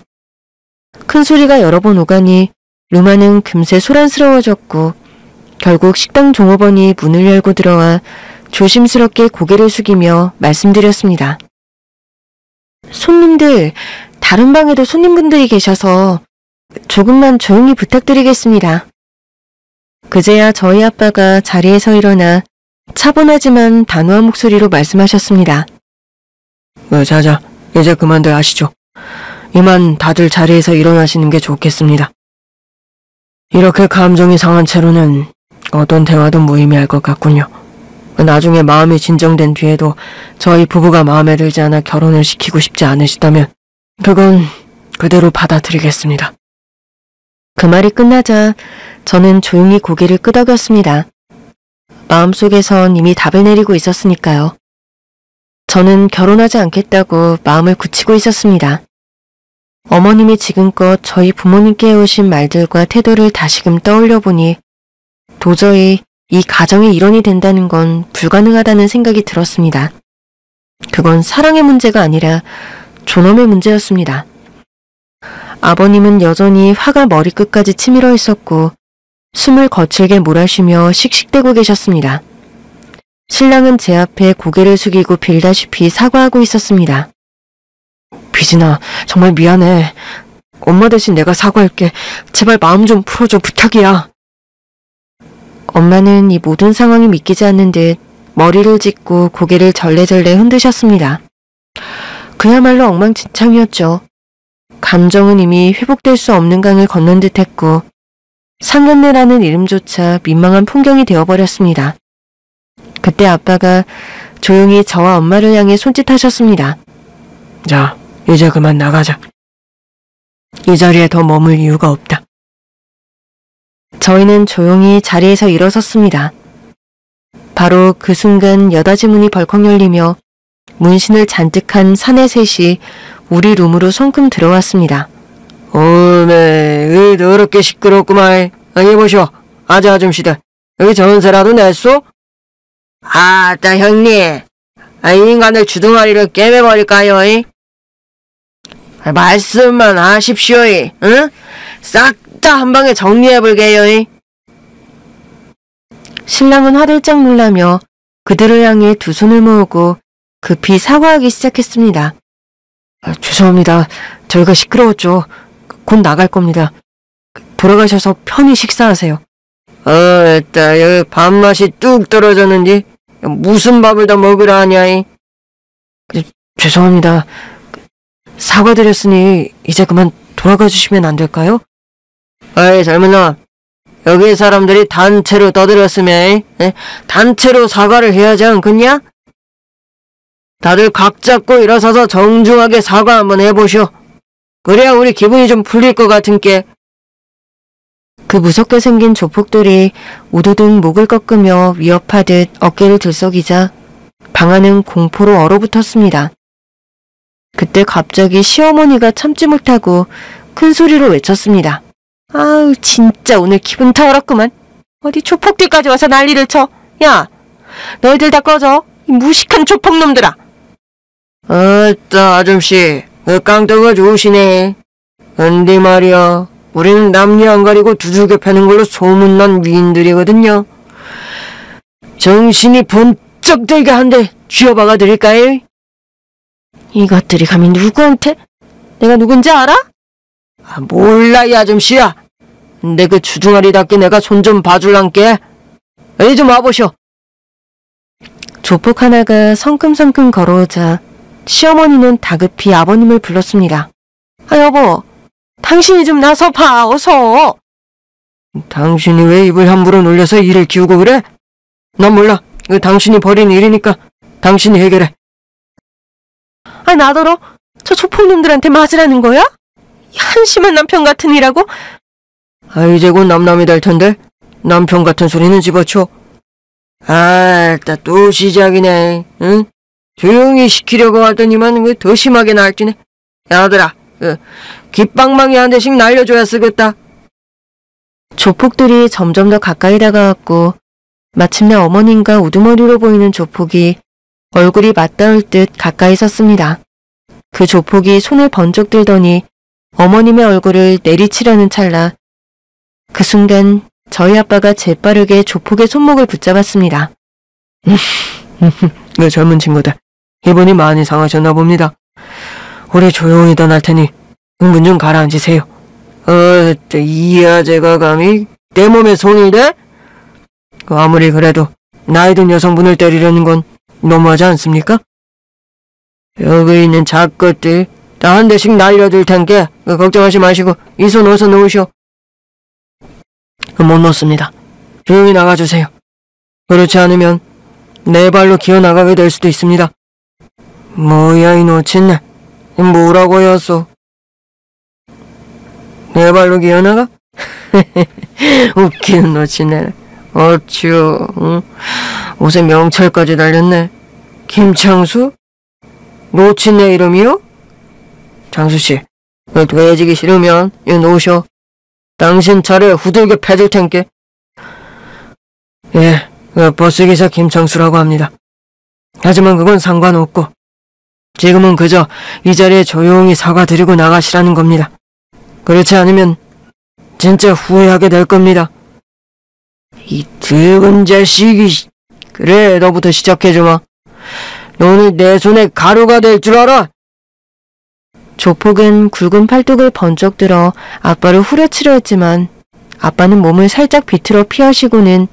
큰 소리가 여러 번 오가니 루마는 금세 소란스러워졌고 결국 식당 종업원이 문을 열고 들어와 조심스럽게 고개를 숙이며 말씀드렸습니다. 손님들, 다른 방에도 손님분들이 계셔서 조금만 조용히 부탁드리겠습니다. 그제야 저희 아빠가 자리에서 일어나 차분하지만 단호한 목소리로 말씀하셨습니다. 자자, 이제 그만들 하시죠. 이만 다들 자리에서 일어나시는 게 좋겠습니다. 이렇게 감정이 상한 채로는 어떤 대화도 무의미할 것 같군요. 나중에 마음이 진정된 뒤에도 저희 부부가 마음에 들지 않아 결혼을 시키고 싶지 않으시다면 그건 그대로 받아들이겠습니다. 그 말이 끝나자 저는 조용히 고개를 끄덕였습니다. 마음속에선 이미 답을 내리고 있었으니까요. 저는 결혼하지 않겠다고 마음을 굳히고 있었습니다. 어머님이 지금껏 저희 부모님께 해오신 말들과 태도를 다시금 떠올려 보니 도저히 이 가정의 일원이 된다는 건 불가능하다는 생각이 들었습니다. 그건 사랑의 문제가 아니라 존엄의 문제였습니다. 아버님은 여전히 화가 머리끝까지 치밀어 있었고 숨을 거칠게 몰아쉬며 씩씩대고 계셨습니다. 신랑은 제 앞에 고개를 숙이고 빌다시피 사과하고 있었습니다. 비진아, 정말 미안해. 엄마 대신 내가 사과할게. 제발 마음 좀 풀어줘, 부탁이야. 엄마는 이 모든 상황이 믿기지 않는 듯 머리를 짚고 고개를 절레절레 흔드셨습니다. 그야말로 엉망진창이었죠. 감정은 이미 회복될 수 없는 강을 건넌 듯했고 상견례라는 이름조차 민망한 풍경이 되어버렸습니다. 그때 아빠가 조용히 저와 엄마를 향해 손짓하셨습니다. 자, 이제 그만 나가자. 이 자리에 더 머물 이유가 없다. 저희는 조용히 자리에서 일어섰습니다. 바로 그 순간 여닫이 문이 벌컥 열리며 문신을 잔뜩 한 사내 셋이 우리 룸으로 성큼 들어왔습니다. 오메, 더럽게 시끄럽구만. 여기 보쇼, 아줌씨들. 여기 전세라도 냈소? 아따, 형님. 이 인간들 주둥아리를 깨매버릴까요? 말씀만 하십시오. 응? 싹 다 한 방에 정리해볼게요. 신랑은 화들짝 놀라며 그들을 향해 두 손을 모으고 급히 사과하기 시작했습니다. 죄송합니다. 저희가 시끄러웠죠. 곧 나갈 겁니다. 돌아가셔서 편히 식사하세요. 따 여기 밥맛이 뚝 떨어졌는지 무슨 밥을 더 먹으라 하냐. 죄송합니다. 사과드렸으니 이제 그만 돌아가 주시면 안 될까요? 어이, 젊은 놈. 여기 사람들이 단체로 떠들었으면 단체로 사과를 해야지 않겠냐? 다들 각 잡고 일어서서 정중하게 사과 한번 해보쇼. 그래야 우리 기분이 좀 풀릴 것 같은께. 그 무섭게 생긴 조폭들이 우두둥 목을 꺾으며 위협하듯 어깨를 들썩이자 방 안은 공포로 얼어붙었습니다. 그때 갑자기 시어머니가 참지 못하고 큰 소리로 외쳤습니다. 아우, 진짜 오늘 기분 더럽구만. 어디 조폭들까지 와서 난리를 쳐. 야, 너희들 다 꺼져. 이 무식한 조폭놈들아. 어따, 아줌씨, 그 깡떡을 좋으시네. 근데 말이야, 우리는 남녀 안 가리고 두들겨 패는 걸로 소문난 위인들이거든요. 정신이 번쩍 들게 한 대 쥐어박아 드릴까요? 이것들이 감히 누구한테? 내가 누군지 알아? 몰라, 이 아줌씨야. 근데 그 주둥아리답게 내가 손 좀 봐줄란께. 여기 좀 와보쇼. 조폭 하나가 성큼성큼 걸어오자 시어머니는 다급히 아버님을 불렀습니다. 아, 여보, 당신이 좀 나서 봐, 어서. 당신이 왜 입을 함부로 놀려서 일을 키우고 그래? 난 몰라. 이거 당신이 벌인 일이니까 당신이 해결해. 아, 나더러 저 조폭놈들한테 맞으라는 거야? 한심한 남편 같은 이라고? 이제 곧 남남이 될 텐데 남편 같은 소리는 집어쳐. 또 시작이네. 응? 조용히 시키려고 하더니만 더 심하게 날뛰네. 야들아, 깃방망이 한 대씩 날려줘야 쓰겠다. 조폭들이 점점 더 가까이 다가왔고 마침내 어머님과 우두머리로 보이는 조폭이 얼굴이 맞닿을 듯 가까이 섰습니다. 그 조폭이 손을 번쩍 들더니 어머님의 얼굴을 내리치려는 찰나 그 순간 저희 아빠가 재빠르게 조폭의 손목을 붙잡았습니다. 그 젊은 친구들, 기분이 많이 상하셨나 봅니다. 우리 조용히 떠날 테니 문 좀 가라앉으세요. 이 아재가 감히 내 몸에 손을 대? 아무리 그래도 나이 든 여성분을 때리려는 건 너무하지 않습니까? 여기 있는 작것들 다 한 대씩 날려줄 텐께 걱정하지 마시고 이 손 어서 놓으시오. 못 놓습니다. 조용히 나가주세요. 그렇지 않으면 내 발로 기어나가게 될 수도 있습니다. 뭐야 이 놓친네. 뭐라고 했어? 내 발로 기어나가? 웃기는 놓친네네. 어쭈, 응? 옷에 명찰까지 달렸네. 김창수? 놓친네 이름이요? 장수씨, 돼지기 싫으면 이거 놓으셔. 당신 차례 후들겨 패줄 텐께. 예, 버스기사 김창수라고 합니다. 하지만 그건 상관없고 지금은 그저 이 자리에 조용히 사과드리고 나가시라는 겁니다. 그렇지 않으면 진짜 후회하게 될 겁니다. 이 더군 자식이. 그래, 너부터 시작해주마. 너는 내 손에 가루가 될 줄 알아? 조폭은 굵은 팔뚝을 번쩍 들어 아빠를 후려치려 했지만 아빠는 몸을 살짝 비틀어 피하시고는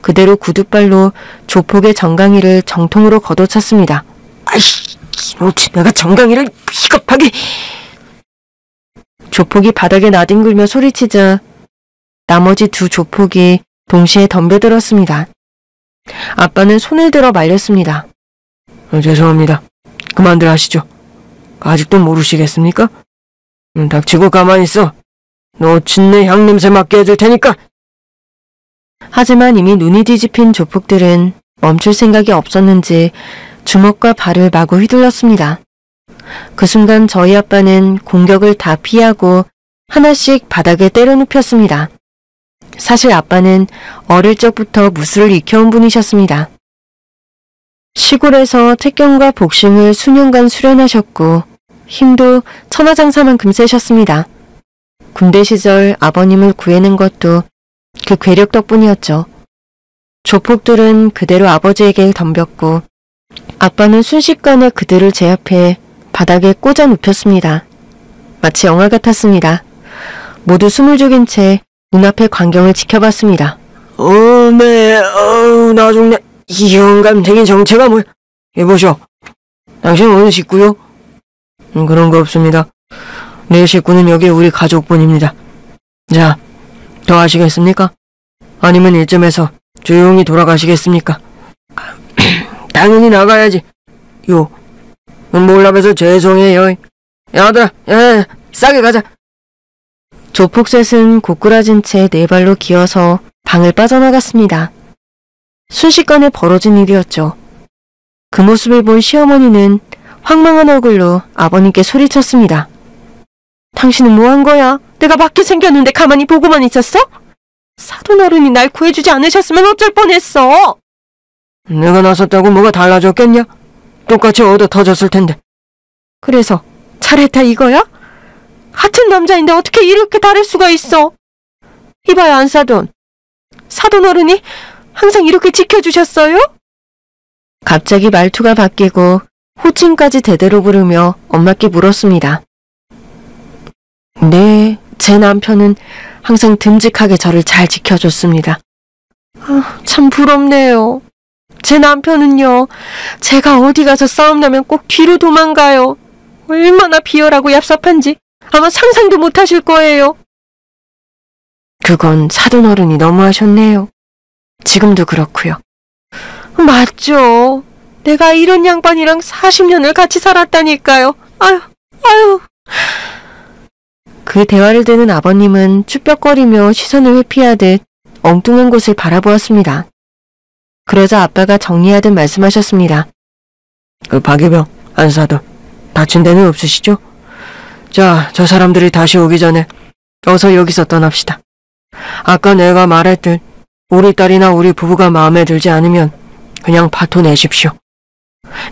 그대로 구둣발로 조폭의 정강이를 정통으로 걷어찼습니다. 아이씨, 내가 정강이를 비겁하게. 조폭이 바닥에 나뒹굴며 소리치자 나머지 두 조폭이 동시에 덤벼들었습니다. 아빠는 손을 들어 말렸습니다. 죄송합니다. 그만들 하시죠. 아직도 모르시겠습니까? 닥치고 가만히 있어. 놓친내 향냄새 맡게 해줄 테니까. 하지만 이미 눈이 뒤집힌 조폭들은 멈출 생각이 없었는지 주먹과 발을 마구 휘둘렀습니다. 그 순간 저희 아빠는 공격을 다 피하고 하나씩 바닥에 때려 눕혔습니다. 사실 아빠는 어릴 적부터 무술을 익혀온 분이셨습니다. 시골에서 태권과 복싱을 수년간 수련하셨고 힘도 천하장사만큼 세셨습니다. 군대 시절 아버님을 구해낸 것도 그 괴력 덕분이었죠. 조폭들은 그대로 아버지에게 덤볐고 아빠는 순식간에 그들을 제압해 바닥에 꽂아 눕혔습니다. 마치 영화 같았습니다. 모두 숨을 죽인 채 눈앞의 광경을 지켜봤습니다. 네, 나 죽네. 이 영감탱이 정체가 뭐야? 여보시오, 당신 어느 식구요? 그런 거 없습니다. 내 식구는 여기 우리 가족뿐입니다. 자, 더 하시겠습니까? 아니면 이쯤에서 조용히 돌아가시겠습니까? 당연히 나가야지. 요, 몰라봬서 죄송해요. 야들아, 야, 싸게 가자. 조폭셋은 고꾸라진 채 네 발로 기어서 방을 빠져나갔습니다. 순식간에 벌어진 일이었죠. 그 모습을 본 시어머니는 황망한 얼굴로 아버님께 소리쳤습니다. 당신은 뭐 한 거야? 내가 맞게 생겼는데 가만히 보고만 있었어? 사돈 어른이 날 구해주지 않으셨으면 어쩔 뻔했어. 내가 나섰다고 뭐가 달라졌겠냐? 똑같이 얻어 터졌을 텐데. 그래서 잘했다 이거야? 같은 남자인데 어떻게 이렇게 다를 수가 있어? 이봐요 안사돈. 사돈 어른이 항상 이렇게 지켜주셨어요? 갑자기 말투가 바뀌고 호칭까지 대대로 부르며 엄마께 물었습니다. 네, 제 남편은 항상 듬직하게 저를 잘 지켜줬습니다. 참 부럽네요. 제 남편은요, 제가 어디 가서 싸움 나면 꼭 뒤로 도망가요. 얼마나 비열하고 얍삽한지 아마 상상도 못하실 거예요. 그건 사돈 어른이 너무하셨네요. 지금도 그렇고요. 맞죠. 내가 이런 양반이랑 40년을 같이 살았다니까요. 아유. 그 대화를 듣는 아버님은 쭈뼛거리며 시선을 회피하듯 엉뚱한 곳을 바라보았습니다. 그러자 아빠가 정리하듯 말씀하셨습니다. 박예병, 안사돈, 다친 데는 없으시죠? 자, 저 사람들이 다시 오기 전에 어서 여기서 떠납시다. 아까 내가 말했듯 우리 딸이나 우리 부부가 마음에 들지 않으면 그냥 파토 내십시오.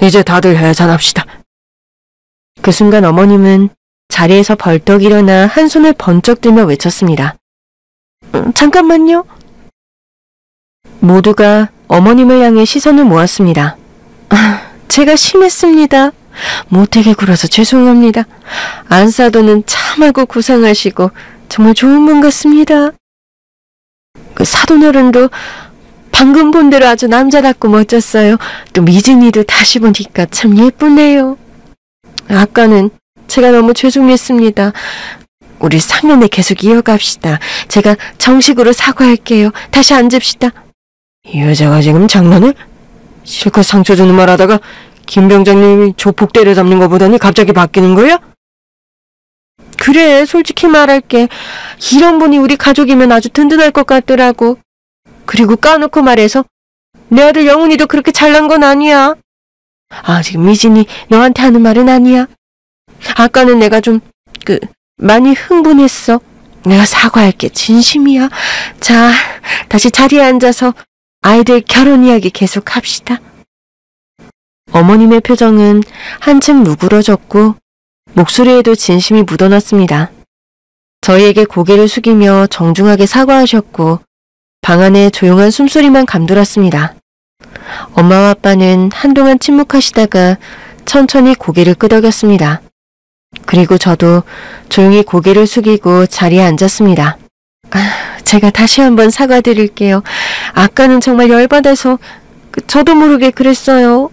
이제 다들 해산합시다. 그 순간 어머님은 자리에서 벌떡 일어나 한 손을 번쩍 들며 외쳤습니다. 잠깐만요. 모두가 어머님을 향해 시선을 모았습니다. 제가 심했습니다. 못되게 굴어서 죄송합니다. 안사돈은 참하고 고상하시고 정말 좋은 분 같습니다. 그 사돈 어른도 방금 본 대로 아주 남자답고 멋졌어요. 또 미진이도 다시 보니까 참 예쁘네요. 아까는 제가 너무 죄송했습니다. 우리 상년회 계속 이어갑시다. 제가 정식으로 사과할게요. 다시 앉읍시다. 이 여자가 지금 장난을? 실컷 상처 주는 말 하다가 김 병장님이 조폭 때려잡는 거 보더니 갑자기 바뀌는 거야? 그래, 솔직히 말할게. 이런 분이 우리 가족이면 아주 든든할 것 같더라고. 그리고 까놓고 말해서 내 아들 영훈이도 그렇게 잘난 건 아니야. 지금 미진이 너한테 하는 말은 아니야. 아까는 내가 좀 많이 흥분했어. 내가 사과할게. 진심이야. 자, 다시 자리에 앉아서 아이들 결혼 이야기 계속 합시다. 어머님의 표정은 한층 누그러졌고 목소리에도 진심이 묻어났습니다. 저희에게 고개를 숙이며 정중하게 사과하셨고 방 안에 조용한 숨소리만 감돌았습니다. 엄마와 아빠는 한동안 침묵하시다가 천천히 고개를 끄덕였습니다. 그리고 저도 조용히 고개를 숙이고 자리에 앉았습니다. 제가 다시 한번 사과드릴게요. 아까는 정말 열받아서 저도 모르게 그랬어요.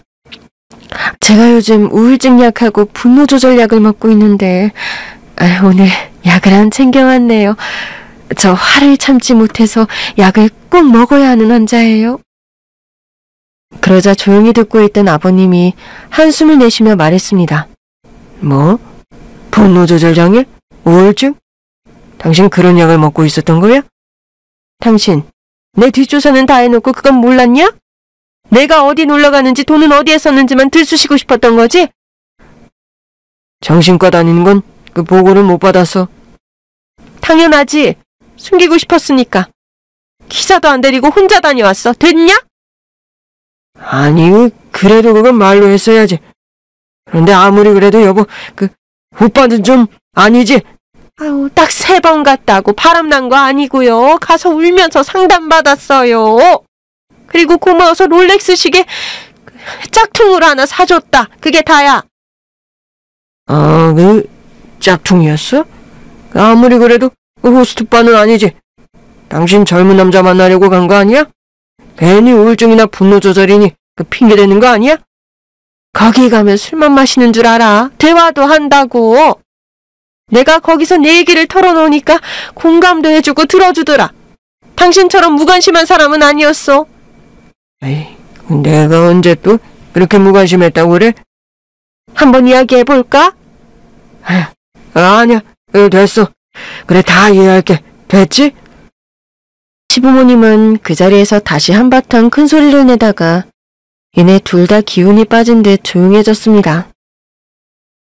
제가 요즘 우울증 약하고 분노 조절 약을 먹고 있는데 오늘 약을 안 챙겨왔네요. 저 화를 참지 못해서 약을 꼭 먹어야 하는 환자예요. 그러자 조용히 듣고 있던 아버님이 한숨을 내쉬며 말했습니다. 뭐? 분노 조절 장애? 우울증? 당신 그런 약을 먹고 있었던 거야? 당신, 내 뒷조사는 다 해놓고 그건 몰랐냐? 내가 어디 놀러 가는지 돈은 어디에 썼는지만 들쑤시고 싶었던 거지? 정신과 다니는 건 그 보고를 못 받았어. 당연하지. 숨기고 싶었으니까. 기사도 안 데리고 혼자 다녀왔어. 됐냐? 아니, 그래도 그건 말로 했어야지. 그런데 아무리 그래도 여보, 오빠는 좀 아니지? 딱 3번 갔다고 바람난 거 아니고요. 가서 울면서 상담받았어요. 그리고 고마워서 롤렉스 시계 짝퉁으로 하나 사줬다. 그게 다야. 짝퉁이었어? 아무리 그래도 호스트바는 아니지. 당신 젊은 남자 만나려고 간 거 아니야? 괜히 우울증이나 분노 조절이니 핑계 대는 거 아니야? 거기 가면 술만 마시는 줄 알아. 대화도 한다고. 내가 거기서 내 얘기를 털어놓으니까 공감도 해주고 들어주더라. 당신처럼 무관심한 사람은 아니었어. 에이, 내가 언제 또 그렇게 무관심했다고 그래? 한번 이야기해볼까? 아니야, 됐어. 그래, 다 이해할게. 됐지? 시부모님은 그 자리에서 다시 한바탕 큰 소리를 내다가 이내 둘 다 기운이 빠진 듯 조용해졌습니다.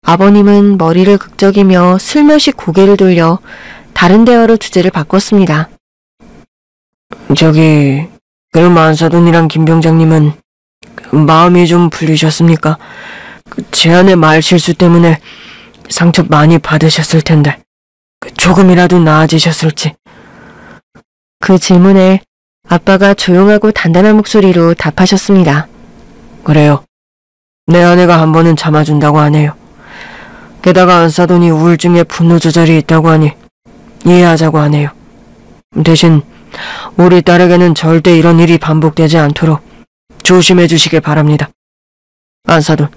아버님은 머리를 극적이며 슬며시 고개를 돌려 다른 대화로 주제를 바꿨습니다. 그럼 안사돈이랑 김 병장님은 마음이 좀 풀리셨습니까? 제 아내 말 실수 때문에 상처 많이 받으셨을 텐데 조금이라도 나아지셨을지. 그 질문에 아빠가 조용하고 단단한 목소리로 답하셨습니다. 그래요. 내 아내가 한 번은 참아준다고 하네요. 게다가 안사돈이 우울증에 분노 조절이 있다고 하니 이해하자고 하네요. 대신 우리 딸에게는 절대 이런 일이 반복되지 않도록 조심해 주시길 바랍니다. 안사돈,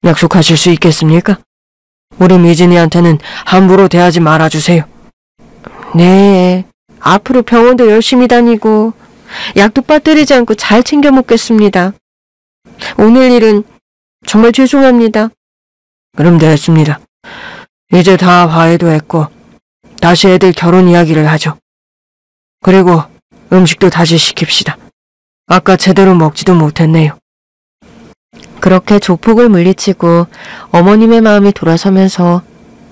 약속하실 수 있겠습니까? 우리 미진이한테는 함부로 대하지 말아주세요. 네, 앞으로 병원도 열심히 다니고 약도 빠뜨리지 않고 잘 챙겨 먹겠습니다. 오늘 일은 정말 죄송합니다. 그럼 됐습니다. 이제 다 화해도 했고 다시 애들 결혼 이야기를 하죠. 그리고 음식도 다시 시킵시다. 아까 제대로 먹지도 못했네요. 그렇게 조폭을 물리치고 어머님의 마음이 돌아서면서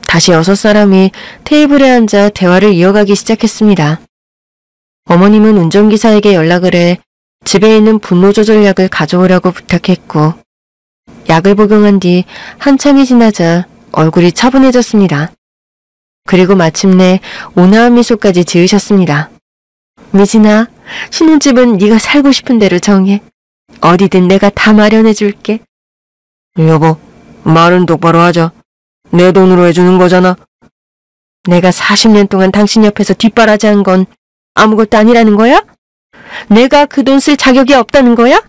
다시 6사람이 테이블에 앉아 대화를 이어가기 시작했습니다. 어머님은 운전기사에게 연락을 해 집에 있는 분노조절약을 가져오라고 부탁했고 약을 복용한 뒤 한참이 지나자 얼굴이 차분해졌습니다. 그리고 마침내 온화한 미소까지 지으셨습니다. 미진아, 신혼집은 네가 살고 싶은 대로 정해. 어디든 내가 다 마련해줄게. 여보, 말은 똑바로 하자. 내 돈으로 해주는 거잖아. 내가 40년 동안 당신 옆에서 뒷바라지한 건 아무것도 아니라는 거야? 내가 그 돈 쓸 자격이 없다는 거야?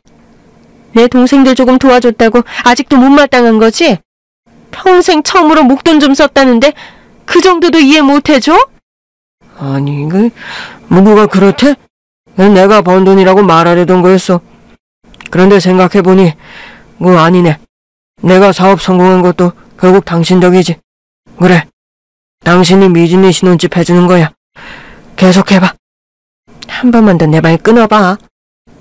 내 동생들 조금 도와줬다고 아직도 못마땅한 거지? 평생 처음으로 목돈 좀 썼다는데 그 정도도 이해 못해줘? 아니, 누가 그렇대? 내가 번 돈이라고 말하려던 거였어. 그런데 생각해보니 아니네. 내가 사업 성공한 것도 결국 당신 덕이지. 그래, 당신이 미진이 신혼집 해주는 거야. 계속해봐. 한 번만 더 내 말 끊어봐.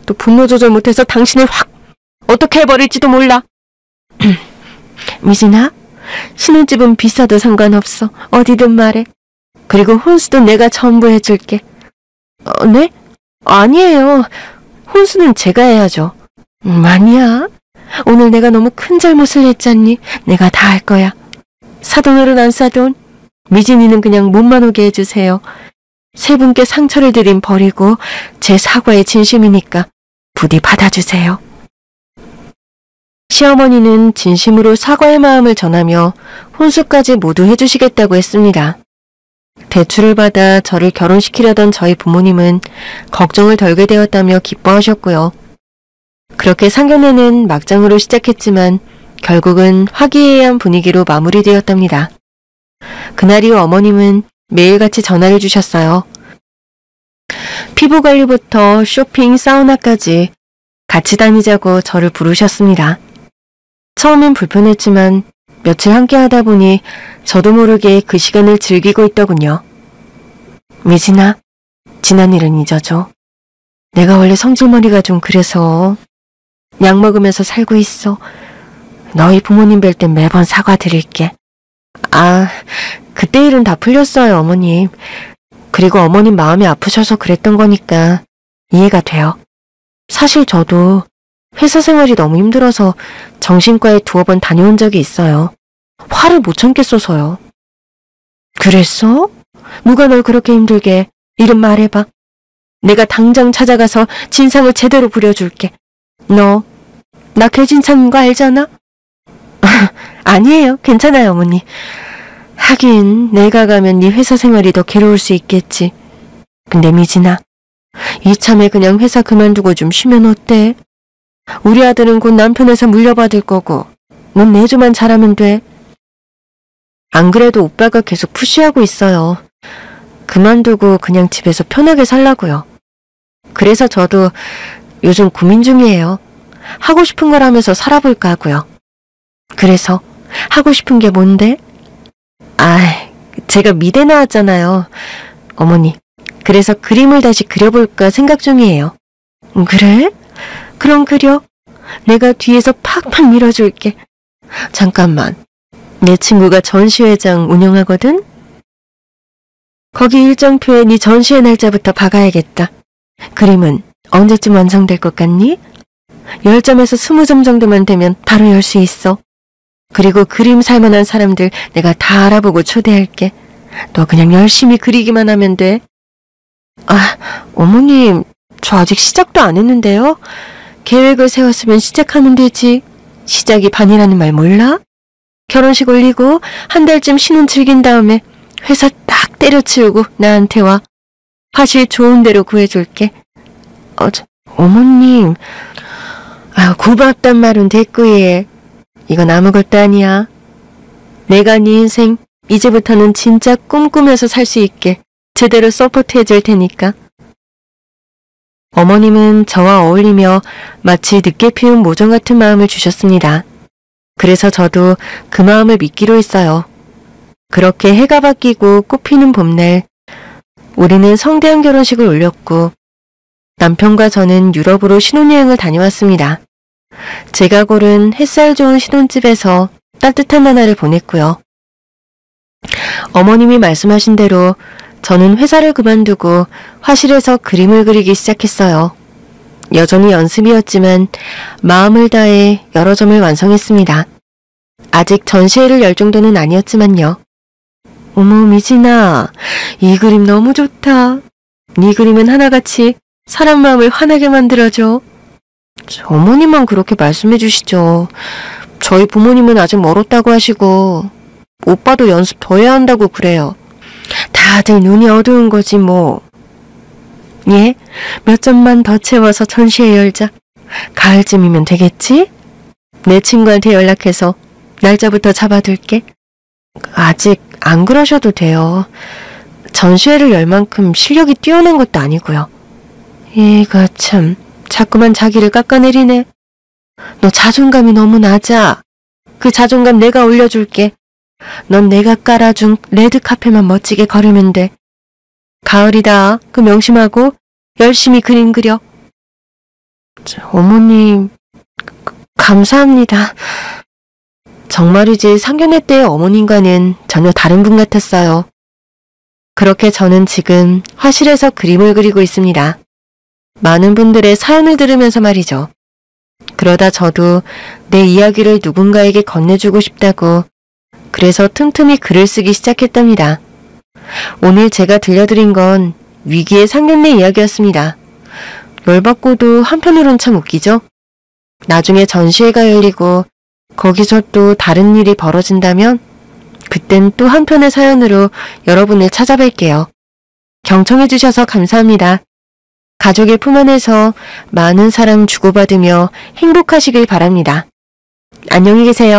또 분노 조절 못해서 당신을 확 어떻게 해버릴지도 몰라. 미진아, 신혼집은 비싸도 상관없어. 어디든 말해. 그리고 혼수도 내가 전부 해줄게. 네? 아니에요. 혼수는 제가 해야죠. 아니야. 오늘 내가 너무 큰 잘못을 했잖니. 내가 다 할 거야. 사돈으로는 안 사돈. 미진이는 그냥 몸만 오게 해주세요. 세 분께 상처를 드린 버리고 제 사과의 진심이니까 부디 받아주세요. 시어머니는 진심으로 사과의 마음을 전하며 혼수까지 모두 해주시겠다고 했습니다. 대출을 받아 저를 결혼시키려던 저희 부모님은 걱정을 덜게 되었다며 기뻐하셨고요. 그렇게 상견례는 막장으로 시작했지만 결국은 화기애애한 분위기로 마무리되었답니다. 그날 이후 어머님은 매일같이 전화를 주셨어요. 피부관리부터 쇼핑, 사우나까지 같이 다니자고 저를 부르셨습니다. 처음엔 불편했지만 며칠 함께 하다 보니 저도 모르게 그 시간을 즐기고 있더군요. 미진아, 지난 일은 잊어줘. 내가 원래 성질머리가 좀 그래서 약 먹으면서 살고 있어. 너희 부모님 뵐 땐 매번 사과드릴게. 그때 일은 다 풀렸어요, 어머님. 그리고 어머님 마음이 아프셔서 그랬던 거니까 이해가 돼요. 사실 저도 회사 생활이 너무 힘들어서 정신과에 2번 다녀온 적이 있어요. 화를 못 참겠어서요. 그랬어? 누가 널 그렇게 힘들게 해? 이름 말해봐. 내가 당장 찾아가서 진상을 제대로 부려줄게. 너, 나 괴진상인 거 알잖아? 아니에요. 괜찮아요, 어머니. 하긴 내가 가면 네 회사 생활이 더 괴로울 수 있겠지. 근데 미진아, 이참에 그냥 회사 그만두고 좀 쉬면 어때? 우리 아들은 곧 남편 회사 물려받을 거고 넌 내조만 잘하면 돼. 안 그래도 오빠가 계속 푸시하고 있어요. 그만두고 그냥 집에서 편하게 살라고요. 그래서 저도 요즘 고민 중이에요. 하고 싶은 걸 하면서 살아볼까 하고요. 그래서 하고 싶은 게 뭔데? 제가 미대 나왔잖아요. 어머니, 그래서 그림을 다시 그려볼까 생각 중이에요. 그래? 그럼 그려. 내가 뒤에서 팍팍 밀어줄게. 잠깐만. 내 친구가 전시회장 운영하거든? 거기 일정표에 네 전시회 날짜부터 박아야겠다. 그림은 언제쯤 완성될 것 같니? 10점에서 20점 정도만 되면 바로 열 수 있어. 그리고 그림 살만한 사람들 내가 다 알아보고 초대할게. 너 그냥 열심히 그리기만 하면 돼. 어머님, 저 아직 시작도 안 했는데요. 계획을 세웠으면 시작하면 되지. 시작이 반이라는 말 몰라? 결혼식 올리고 한 달쯤 신혼 즐긴 다음에 회사 딱 때려치우고 나한테 와. 화실 좋은 데로 구해줄게. 어머님, 고맙단 말은 됐고 예. 이건 아무것도 아니야. 내가 네 인생 이제부터는 진짜 꿈꾸면서 살 수 있게 제대로 서포트해줄 테니까. 어머님은 저와 어울리며 마치 늦게 피운 모종 같은 마음을 주셨습니다. 그래서 저도 그 마음을 믿기로 했어요. 그렇게 해가 바뀌고 꽃피는 봄날, 우리는 성대한 결혼식을 올렸고 남편과 저는 유럽으로 신혼여행을 다녀왔습니다. 제가 고른 햇살 좋은 신혼집에서 따뜻한 나날을 보냈고요. 어머님이 말씀하신 대로 저는 회사를 그만두고 화실에서 그림을 그리기 시작했어요. 여전히 연습이었지만 마음을 다해 여러 점을 완성했습니다. 아직 전시회를 열 정도는 아니었지만요. 어머, 미진아, 이 그림 너무 좋다. 네 그림은 하나같이 사람 마음을 환하게 만들어줘. 어머님만 그렇게 말씀해 주시죠. 저희 부모님은 아직 멀었다고 하시고 오빠도 연습 더 해야 한다고 그래요. 다들 눈이 어두운 거지 뭐. 예, 몇 점만 더 채워서 전시회 열자. 가을쯤이면 되겠지? 내 친구한테 연락해서 날짜부터 잡아둘게. 아직 안 그러셔도 돼요. 전시회를 열 만큼 실력이 뛰어난 것도 아니고요. 얘가 참 자꾸만 자기를 깎아내리네. 너 자존감이 너무 낮아. 그 자존감 내가 올려줄게. 넌 내가 깔아준 레드카펫만 멋지게 걸으면 돼. 가을이다. 그 명심하고 열심히 그림 그려. 어머님, 감사합니다. 정말이지 상견례 때의 어머님과는 전혀 다른 분 같았어요. 그렇게 저는 지금 화실에서 그림을 그리고 있습니다. 많은 분들의 사연을 들으면서 말이죠. 그러다 저도 내 이야기를 누군가에게 건네주고 싶다고 그래서 틈틈이 글을 쓰기 시작했답니다. 오늘 제가 들려드린 건 위기의 상견례 이야기였습니다. 열받고도 한편으론 참 웃기죠? 나중에 전시회가 열리고 거기서 또 다른 일이 벌어진다면 그땐 또 한편의 사연으로 여러분을 찾아뵐게요. 경청해주셔서 감사합니다. 가족의 품 안에서 많은 사랑 주고받으며 행복하시길 바랍니다. 안녕히 계세요.